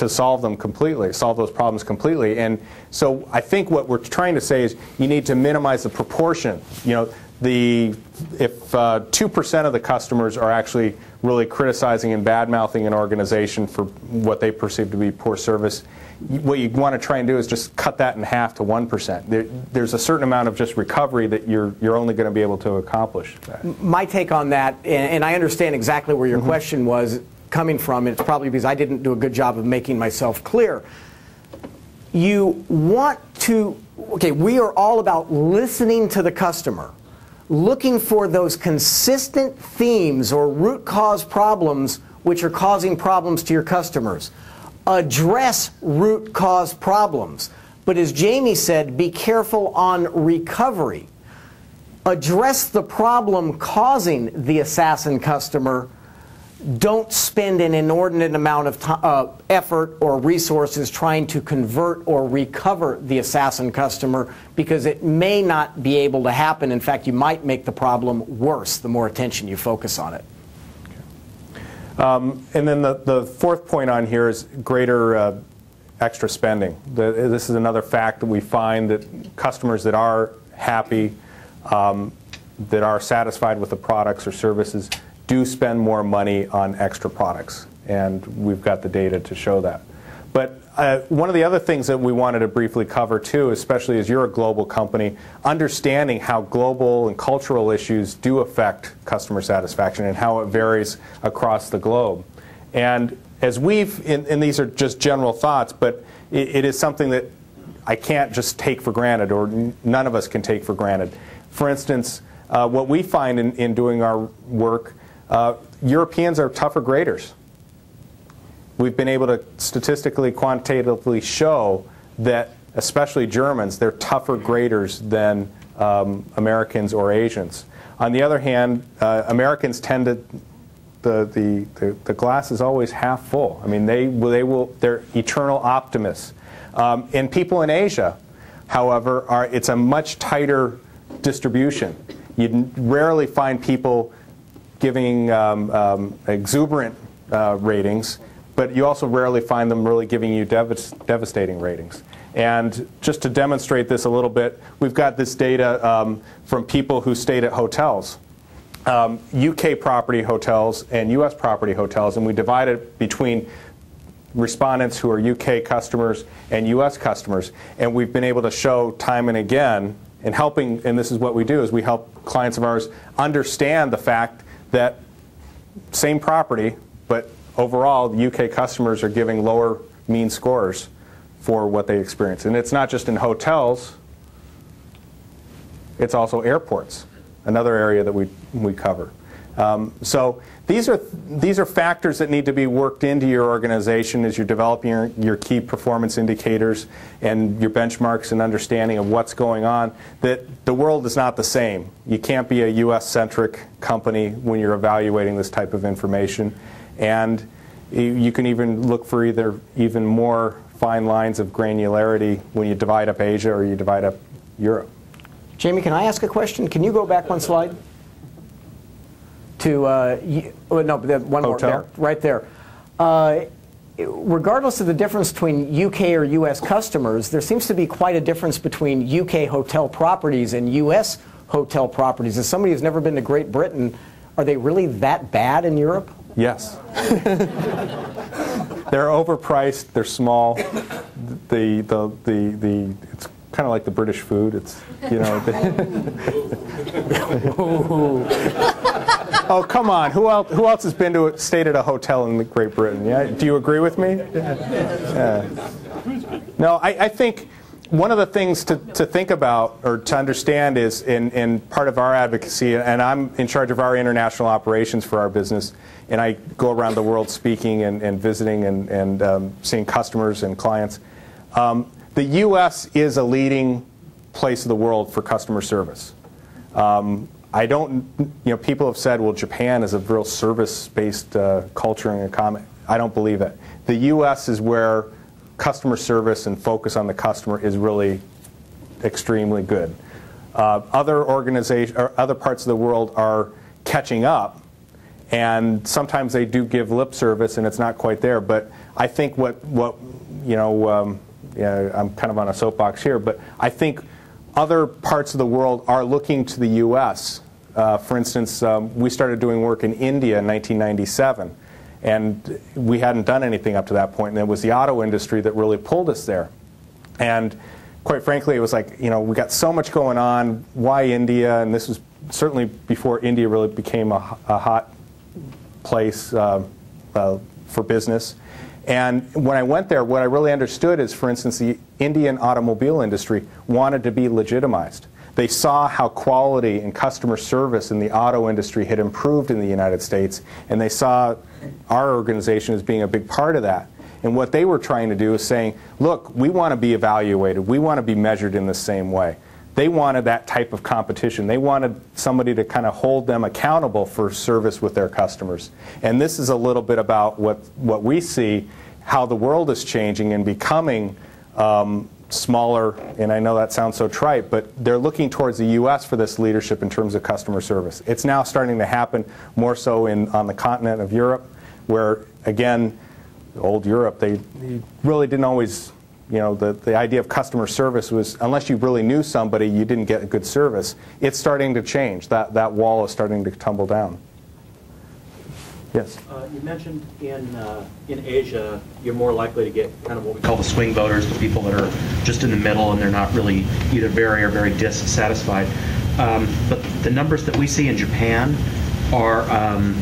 solve them completely, solve those problems completely. And so I think what we're trying to say is you need to minimize the proportion. You know, if 2% of the customers are actually really criticizing and bad-mouthing an organization for what they perceive to be poor service, what you want to try and do is just cut that in half to 1%. There's a certain amount of just recovery that you're only going to be able to accomplish. My take on that, and I understand exactly where your question was coming from, it's probably because I didn't do a good job of making myself clear. You want to, okay, we are all about listening to the customer, looking for those consistent themes or root cause problems which are causing problems to your customers. Address root cause problems. But as Jamie said, be careful on recovery. Address the problem causing the assassin customer. Don't spend an inordinate amount of effort or resources trying to convert or recover the assassin customer, because it may not be able to happen. In fact, you might make the problem worse the more attention you focus on it. And then the fourth point on here is greater extra spending. This is another fact that we find, that customers that are happy, that are satisfied with the products or services, do spend more money on extra products. And we've got the data to show that. But one of the other things that we wanted to briefly cover too, especially as you're a global company, understanding how global and cultural issues do affect customer satisfaction and how it varies across the globe. And as and these are just general thoughts, but it is something that I can't just take for granted, or none of us can take for granted. For instance, what we find in doing our work, Europeans are tougher graders. We've been able to statistically, quantitatively show that, especially Germans, they're tougher graders than Americans or Asians. On the other hand, Americans tend to, the glass is always half full. I mean, they're eternal optimists. And people in Asia, however, it's a much tighter distribution. You rarely find people giving exuberant ratings, but you also rarely find them really giving you devastating ratings. And just to demonstrate this a little bit, we've got this data from people who stayed at hotels, UK property hotels and US property hotels, and we divide it between respondents who are UK customers and US customers. And we've been able to show time and again, and this is what we do, is we help clients of ours understand the fact that same property, but overall, the UK customers are giving lower mean scores for what they experience. And it's not just in hotels, it's also airports, another area that we cover. So these are factors that need to be worked into your organization as you're developing your key performance indicators and your benchmarks and understanding of what's going on, that the world is not the same. You can't be a US-centric company when you're evaluating this type of information. And you can even look for even more fine lines of granularity when you divide up Asia or you divide up Europe. Jamie, can I ask a question? Can you go back one slide? To, no, one more there, right there. Regardless of the difference between UK or US customers, there seems to be quite a difference between UK hotel properties and US hotel properties. As somebody who's never been to Great Britain, are they really that bad in Europe? Yes. They're overpriced. They're small. It's kind of like the British food. It's, you know. Oh, come on. Who else has stayed at a hotel in Great Britain? Yeah. Do you agree with me? Yeah. No, I think one of the things to think about or to understand is in part of our advocacy, and I'm in charge of our international operations for our business, and I go around the world speaking and visiting and seeing customers and clients. The U.S. is a leading place of the world for customer service. People have said, well, Japan is a real service-based culture and economy. I don't believe it. The U.S. is where customer service and focus on the customer is really extremely good. Other organizations or other parts of the world are catching up, and sometimes they do give lip service, and it's not quite there. But I think I'm kind of on a soapbox here, but I think other parts of the world are looking to the U.S. For instance, we started doing work in India in 1997, and we hadn't done anything up to that point, and it was the auto industry that really pulled us there. And quite frankly, it was like, we got so much going on, why India? And this was certainly before India really became a hot place for business. And when I went there, what I really understood is, for instance, the Indian automobile industry wanted to be legitimized. They saw how quality and customer service in the auto industry had improved in the United States, and they saw our organization as being a big part of that. And what they were trying to do is saying, look, we want to be evaluated. We want to be measured in the same way. They wanted that type of competition. They wanted somebody to kind of hold them accountable for service with their customers. And this is a little bit about what we see, how the world is changing and becoming smaller. And I know that sounds so trite, but they're looking towards the U.S. for this leadership in terms of customer service. It's now starting to happen more so on the continent of Europe, where, again, old Europe, they really didn't always... the idea of customer service was, unless you really knew somebody, you didn't get good service. It's starting to change. That wall is starting to tumble down. Yes? You mentioned in Asia, you're more likely to get kind of what we call the swing voters, the people that are just in the middle and they're not really either very or very dissatisfied. But the numbers that we see in Japan are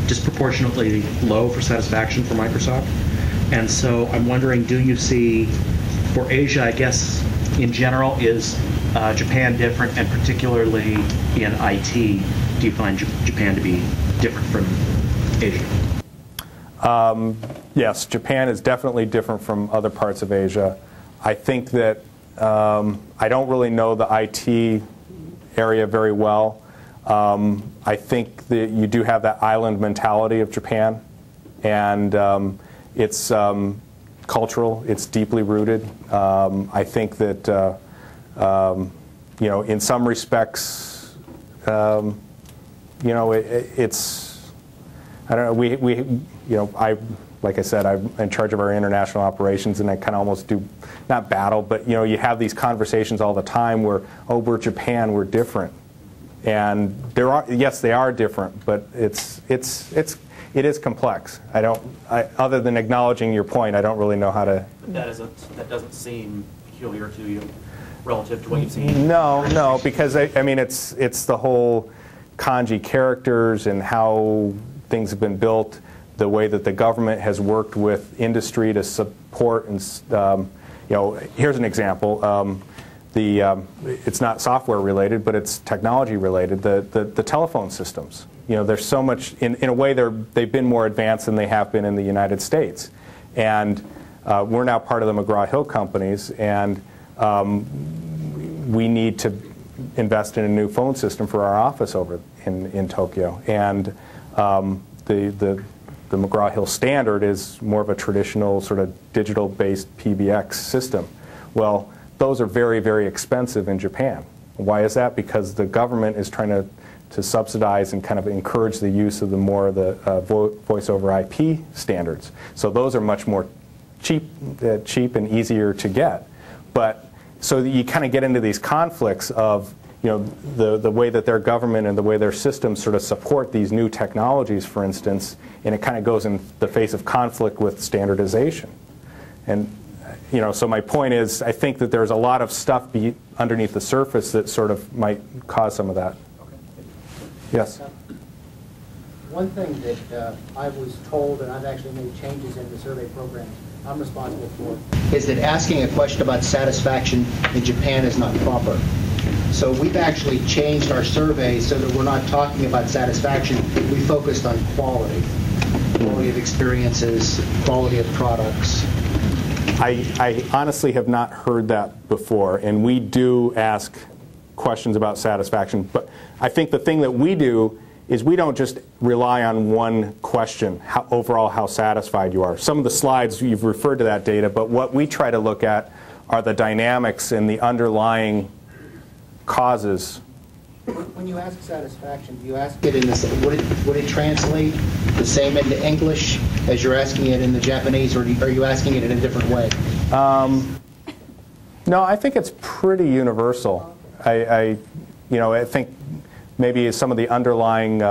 disproportionately low for satisfaction for Microsoft. And so I'm wondering, do you see... For Asia, I guess, in general, is Japan different, and particularly in IT, do you find Japan to be different from Asia? Yes, Japan is definitely different from other parts of Asia. I think that I don't really know the IT area very well. I think that you do have that island mentality of Japan, and it's... cultural. It's deeply rooted. I think that in some respects, it's I don't know. Like I said, I'm in charge of our international operations, and I kind of almost do not battle, but you have these conversations all the time where, oh, we're Japan, we're different, and yes, they are different, but it is complex. Other than acknowledging your point, I don't really know how to... That doesn't seem peculiar to you relative to what you've seen? No, because it's the whole kanji characters and how things have been built, the way that the government has worked with industry to support, and here's an example. It's not software related, but it's technology related. The telephone systems. There's so much, in a way they've been more advanced than they have been in the United States. And we're now part of the McGraw-Hill companies, and we need to invest in a new phone system for our office over in Tokyo. And the McGraw-Hill standard is more of a traditional sort of digital-based PBX system. Well, those are very, very expensive in Japan. Why is that? Because the government is trying to subsidize and kind of encourage the use of the voice over IP standards. So those are much more cheap and easier to get. But so you kind of get into these conflicts of, the way that their government and the way their systems sort of support these new technologies, for instance, and it kind of goes in the face of conflict with standardization. And so my point is, I think that there's a lot of stuff underneath the surface that sort of might cause some of that. Okay. Yes. One thing that I was told, and I've actually made changes in the survey programs I'm responsible for, is that asking a question about satisfaction in Japan is not proper. So we've actually changed our survey so that we're not talking about satisfaction. We focused on quality of experiences, quality of products. I honestly have not heard that before, and we do ask questions about satisfaction. But I think the thing that we do is we don't just rely on one question, overall how satisfied you are. Some of the slides, you've referred to that data, but what we try to look at are the dynamics and the underlying causes. When you ask satisfaction, do you ask it in this? Would it translate the same into English as you're asking it in the Japanese, or are you asking it in a different way? No, I think it's pretty universal. I think maybe some of the underlying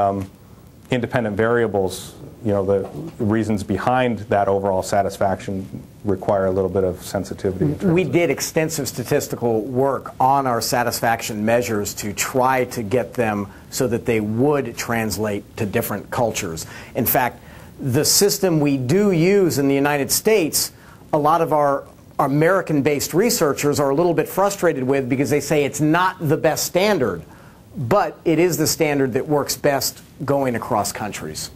independent variables, the reasons behind that overall satisfaction require a little bit of sensitivity. We did extensive statistical work on our satisfaction measures to try to get them so that they would translate to different cultures. In fact, the system we do use in the United States, a lot of our American-based researchers are a little bit frustrated with because they say it's not the best standard, but it is the standard that works best going across countries.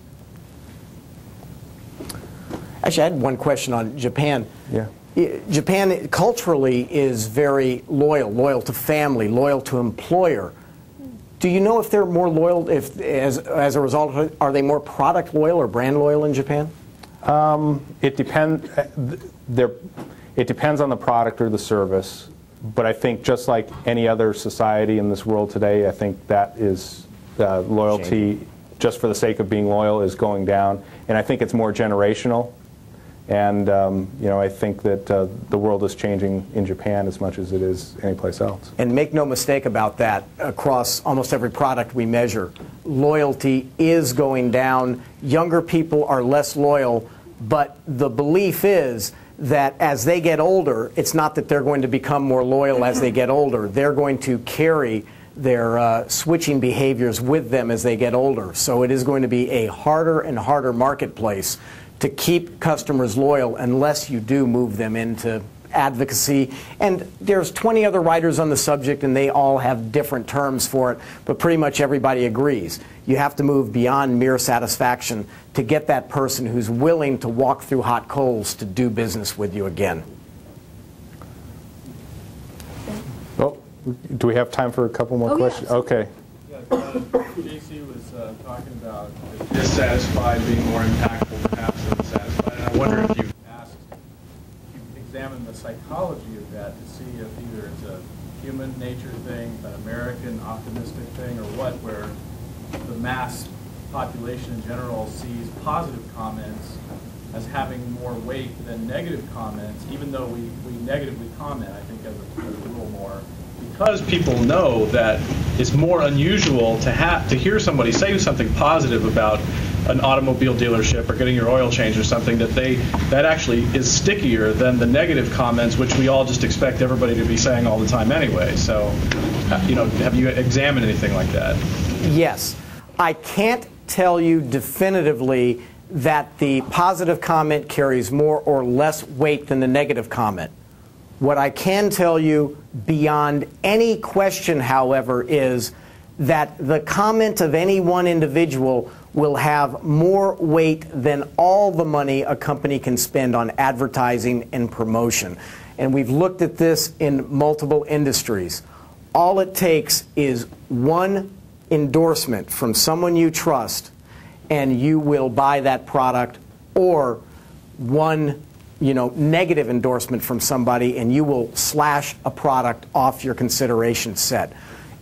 Actually, I had one question on Japan. Yeah. Japan culturally is very loyal to family, loyal to employer. Do you know if they're more loyal, as a result, are they more product loyal or brand loyal in Japan? It depends. It depends on the product or the service. But I think just like any other society in this world today, I think that is loyalty, just for the sake of being loyal, is going down. And I think it's more generational. And I think that the world is changing in Japan as much as it is anyplace else. And make no mistake about that, across almost every product we measure, loyalty is going down. Younger people are less loyal, but the belief is that as they get older, it's not that they're going to become more loyal as they get older. They're going to carry their switching behaviors with them as they get older. So it is going to be a harder and harder marketplace to keep customers loyal unless you do move them into advocacy. And there's 20 other writers on the subject, and they all have different terms for it, but pretty much everybody agrees. You have to move beyond mere satisfaction to get that person who's willing to walk through hot coals to do business with you again. Well, do we have time for a couple more questions? Yeah. Okay. Yeah, JC was talking about dissatisfied being more impactful perhaps than satisfied. And I wonder if you've examined the psychology of that to see if either it's a human nature thing, an American optimistic thing, or what, where the mass population in general sees positive comments as having more weight than negative comments, even though we negatively comment, I think, as a rule more. Because people know that it's more unusual to hear somebody say something positive about an automobile dealership or getting your oil changed or something, that actually is stickier than the negative comments, which we all just expect everybody to be saying all the time anyway. So, have you examined anything like that? Yes. I can't tell you definitively that the positive comment carries more or less weight than the negative comment. What I can tell you beyond any question, however, is that the comment of any one individual will have more weight than all the money a company can spend on advertising and promotion. And we've looked at this in multiple industries. All it takes is one endorsement from someone you trust, and you will buy that product, or one negative endorsement from somebody, and you will slash a product off your consideration set.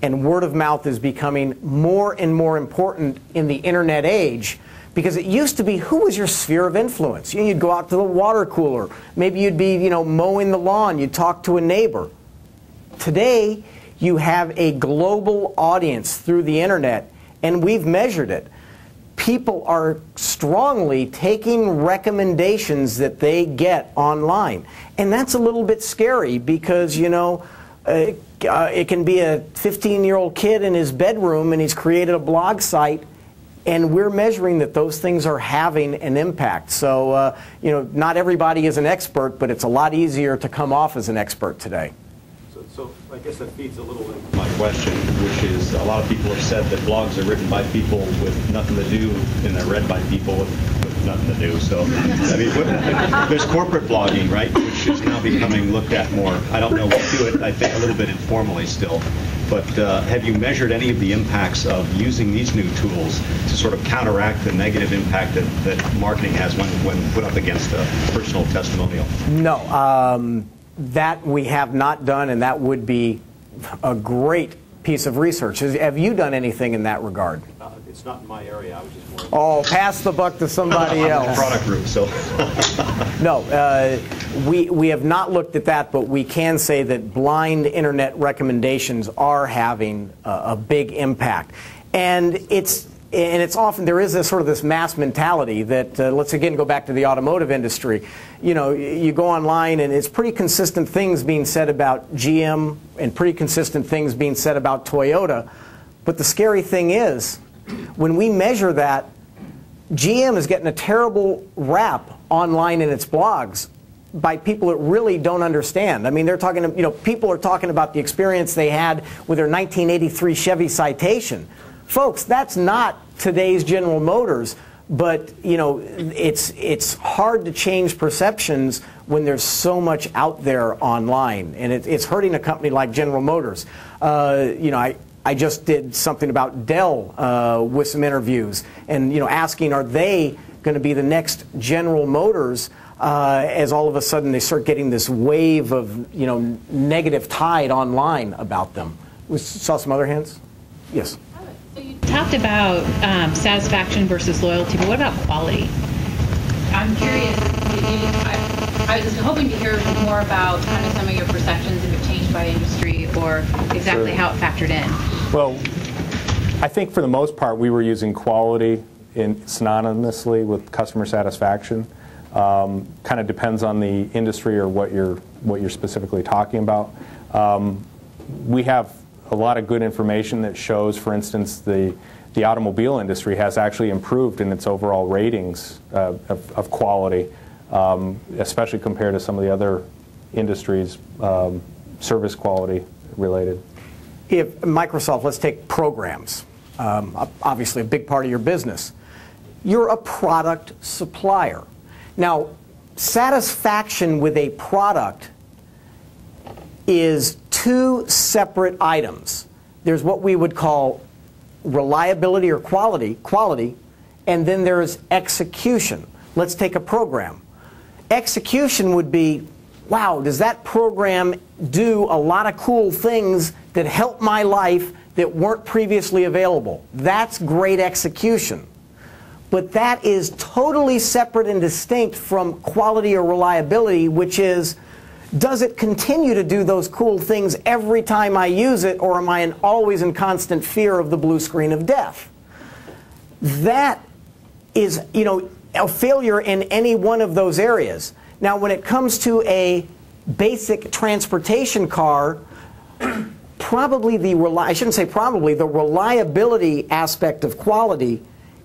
And word of mouth is becoming more and more important in the internet age, because it used to be, who was your sphere of influence? You'd go out to the water cooler. Maybe you'd be mowing the lawn. You'd talk to a neighbor. Today, You have a global audience through the internet, and we've measured it. People are strongly taking recommendations that they get online. And that's a little bit scary because, you know, it can be a 15-year-old kid in his bedroom and he's created a blog site, and we're measuring that those things are having an impact. So, you know, not everybody is an expert, but it's a lot easier to come off as an expert today. So I guess that feeds a little into my question, which is a lot of people have said that blogs are written by people with nothing to do, and they're read by people with nothing to do. So, I mean, there's corporate blogging, right, which is now becoming looked at more. I don't know, we do it, I think, a little bit informally still. But have you measured any of the impacts of using these new tools to sort of counteract the negative impact that marketing has when put up against a personal testimonial? No. That we have not done, and that would be a great piece of research. Have you done anything in that regard? It's not in my area. I was just more. Oh, pass the buck to somebody else. I'm in the product group, so. No, we have not looked at that, but we can say that blind internet recommendations are having a big impact, and it's often, there is this sort of this mass mentality that, let's again go back to the automotive industry. You know, you go online and it's pretty consistent things being said about GM and pretty consistent things being said about Toyota. But the scary thing is, when we measure that, GM is getting a terrible rap online in its blogs by people that really don't understand. I mean, they're talking, you know, people are talking about the experience they had with their 1983 Chevy Citation. Folks, that's not today's General Motors, but you know, it's hard to change perceptions when there's so much out there online, and it's hurting a company like General Motors. You know, I just did something about Dell with some interviews, and you know, asking, are they going to be the next General Motors? As all of a sudden they start getting this wave of, you know, negative tide online about them. We saw some other hands. Yes. You talked about satisfaction versus loyalty, but what about quality? I'm curious, I was hoping to hear more about kind of some of your perceptions, if it changed by industry or exactly how it factored in. Well, I think for the most part we were using quality synonymously with customer satisfaction. Kind of depends on the industry or what you're specifically talking about. We have a lot of good information that shows, for instance, the automobile industry has actually improved in its overall ratings of quality, especially compared to some of the other industries, service quality related. If Microsoft, let's take programs, obviously a big part of your business. You're a product supplier. Now, satisfaction with a product is two separate items. There's what we would call reliability or quality, and then there's execution. Let's take a program. Execution would be, wow, does that program do a lot of cool things that help my life that weren't previously available? That's great execution. But that is totally separate and distinct from quality or reliability, which is, does it continue to do those cool things every time I use it, or am I always in constant fear of the blue screen of death? That is, you know, a failure in any one of those areas. Now, when it comes to a basic transportation car, probably the reliability aspect of quality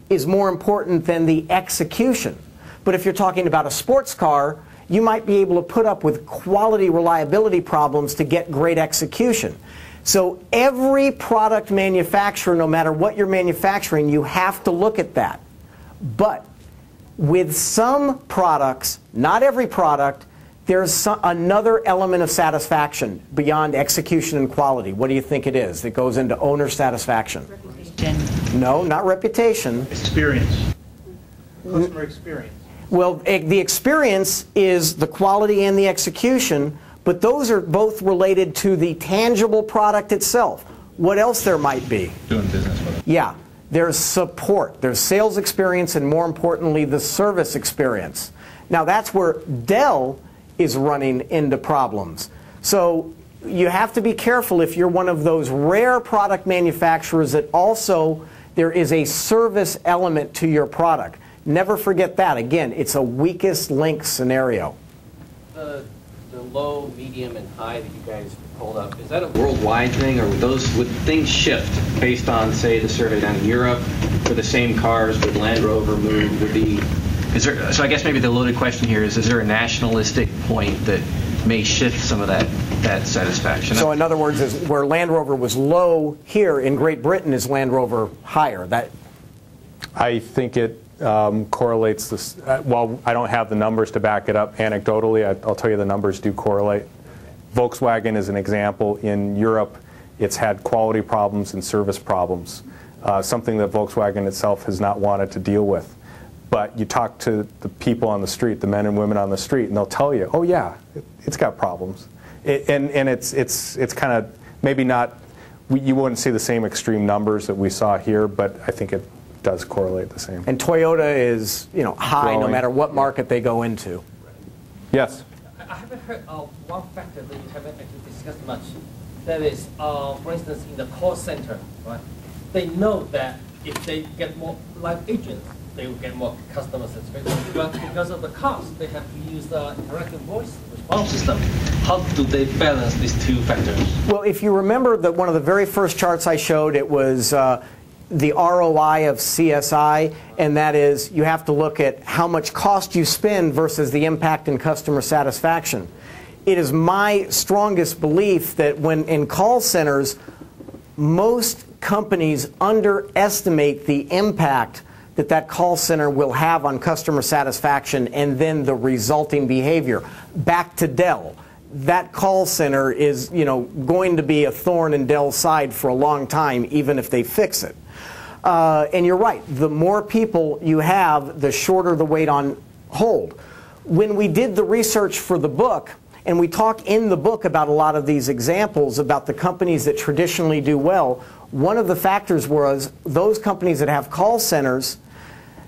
is more important than the execution. But if you're talking about a sports car, you might be able to put up with quality reliability problems to get great execution. So every product manufacturer, no matter what you're manufacturing, you have to look at that. But with some products, not every product, there's another element of satisfaction beyond execution and quality. What do you think it is that goes into owner satisfaction? Reputation. No, not reputation. Experience. Customer experience. Well, the experience is the quality and the execution, but those are both related to the tangible product itself. What else there might be? Doing business with it. Yeah. There's support. There's sales experience, and more importantly, the service experience. Now, that's where Dell is running into problems. So you have to be careful if you're one of those rare product manufacturers that also there is a service element to your product. Never forget that. Again, it's a weakest link scenario. The low, medium, and high that you guys pulled up, is that a worldwide thing, or would things shift based on, say, the survey down in Europe for the same cars? Would Land Rover move? So I guess maybe the loaded question here is there a nationalistic point that may shift some of that satisfaction? So in other words, is where Land Rover was low here in Great Britain, is Land Rover higher? I think it correlates this. Well, I don't have the numbers to back it up anecdotally. I'll tell you the numbers do correlate. Volkswagen is an example. In Europe, it's had quality problems and service problems, something that Volkswagen itself has not wanted to deal with. But you talk to the people on the street, the men and women on the street, and they'll tell you, oh yeah, it's got problems. And it's kind of maybe not, you wouldn't see the same extreme numbers that we saw here, but I think it does correlate the same. And Toyota is, high growing, no matter what market they go into. Yes. I haven't heard of one factor that you haven't actually discussed much. That is, for instance, in the call center, right? They know that if they get more live agents, they will get more customer satisfaction. But because of the cost, they have to use the interactive voice response system. How do they balance these two factors? Well, if you remember that one of the very first charts I showed, it was the ROI of CSI, and that is you have to look at how much cost you spend versus the impact in customer satisfaction. It is my strongest belief that when in call centers, most companies underestimate the impact that call center will have on customer satisfaction and then the resulting behavior. Back to Dell. That call center is, going to be a thorn in Dell's side for a long time, even if they fix it. And you're right. The more people you have, the shorter the wait on hold. When we did the research for the book, and we talk in the book about a lot of these examples about the companies that traditionally do well, one of the factors was those companies that have call centers,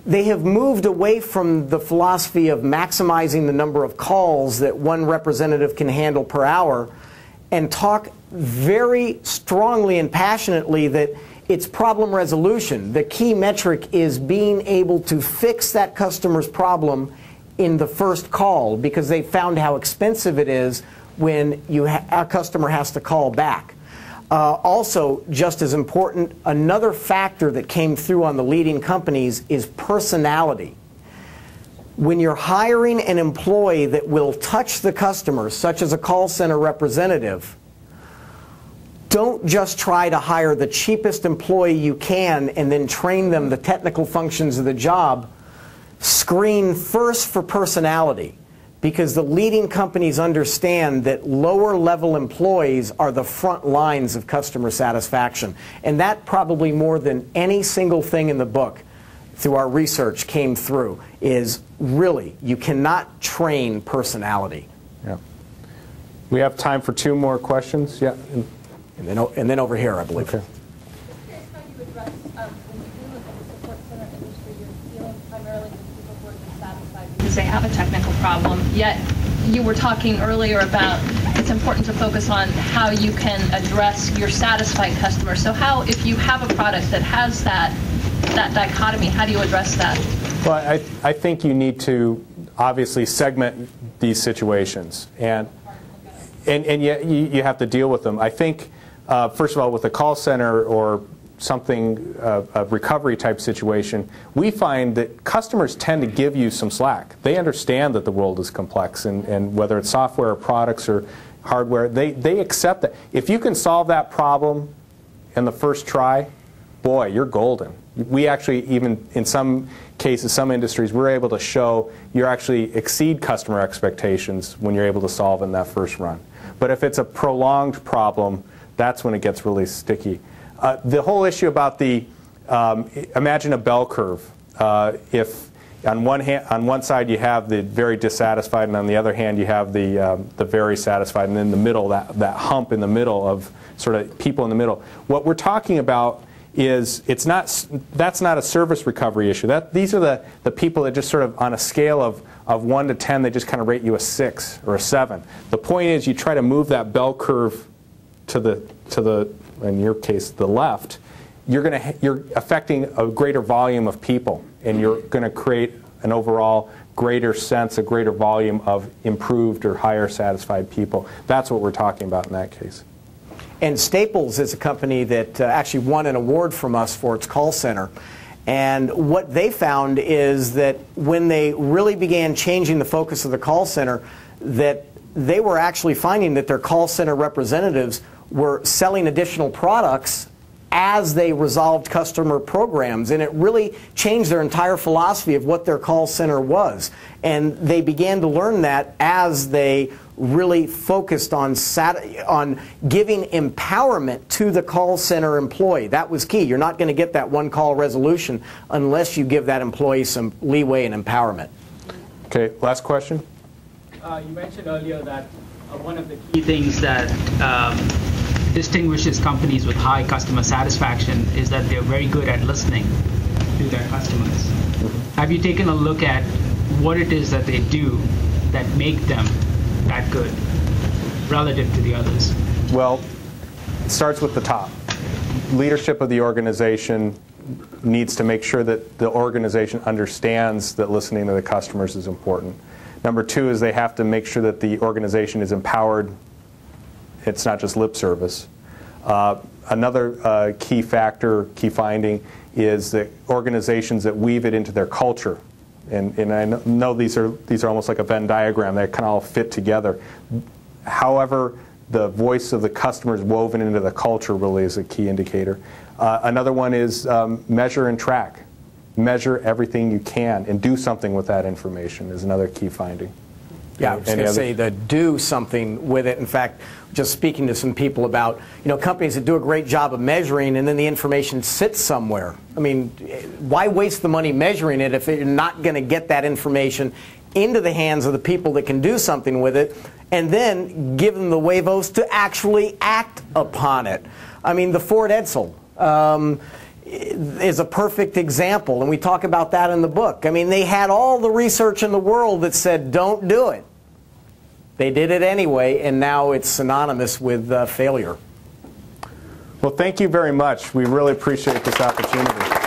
they have moved away from the philosophy of maximizing the number of calls that one representative can handle per hour and talk very strongly and passionately that it's problem resolution. The key metric is being able to fix that customer's problem in the first call because they found how expensive it is when a customer has to call back. Also, just as important, another factor that came through on the leading companies is personality. When you're hiring an employee that will touch the customer, such as a call center representative, don't just try to hire the cheapest employee you can and then train them the technical functions of the job. Screen first for personality. Because the leading companies understand that lower level employees are the front lines of customer satisfaction. And that probably more than any single thing in the book through our research came through is really you cannot train personality. Yeah. We have time for 2 more questions. Yeah. And then over here, I believe. Okay. Because they have a technical problem, yet you were talking earlier about it's important to focus on how you can address your satisfied customer. So how, if you have a product that has that dichotomy, how do you address that? Well, I think you need to obviously segment these situations, and yet you have to deal with them. I think, first of all, with a call center or something, a recovery type situation, we find that customers tend to give you some slack. They understand that the world is complex, and whether it's software or products or hardware, they accept that. If you can solve that problem in the first try, boy, you're golden. We actually, even in some cases, some industries, we're able to show you actually exceed customer expectations when you're able to solve in that first run. But if it's a prolonged problem, that's when it gets really sticky. The whole issue about the, imagine a bell curve. If on one side you have the very dissatisfied, and on the other hand you have the very satisfied, and in the middle, that hump in the middle of sort of people in the middle. What we're talking about is that's not a service recovery issue. These are the people that just sort of on a scale of 1 to 10, they just kind of rate you a 6 or a 7. The point is you try to move that bell curve to the in your case the left. You're affecting a greater volume of people, and you're going to create an overall greater sense, a greater volume of improved or higher satisfied people. That's what we're talking about in that case. And Staples is a company that actually won an award from us for its call center. And what they found is that when they really began changing the focus of the call center, that they were actually finding that their call center representatives were selling additional products as they resolved customer programs, and it really changed their entire philosophy of what their call center was. And they began to learn that as they really focused on giving empowerment to the call center employee. That was key. You're not going to get that one-call resolution unless you give that employee some leeway and empowerment. Okay, last question. You mentioned earlier that one of the key things that distinguishes companies with high customer satisfaction is that they're very good at listening to their customers. Have you taken a look at what it is that they do that make them that good relative to the others? Well, it starts with the top. Leadership of the organization needs to make sure that the organization understands that listening to the customers is important. Number 2 is they have to make sure that the organization is empowered. It's not just lip service. Another key factor, key finding, is that organizations that weave it into their culture, and I know these are almost like a Venn diagram. They kind of all fit together. However, the voice of the customer is woven into the culture really is a key indicator. Another one is measure and track. Measure everything you can and do something with that information is another key finding. Yeah, I was going to say to do something with it. In fact, just speaking to some people about, companies that do a great job of measuring and then the information sits somewhere. I mean, why waste the money measuring it if you're not going to get that information into the hands of the people that can do something with it and then give them the huevos to actually act upon it? I mean, the Ford Edsel is a perfect example, and we talk about that in the book. I mean, they had all the research in the world that said don't do it. They did it anyway, and now it's synonymous with failure. Well, thank you very much. We really appreciate this opportunity.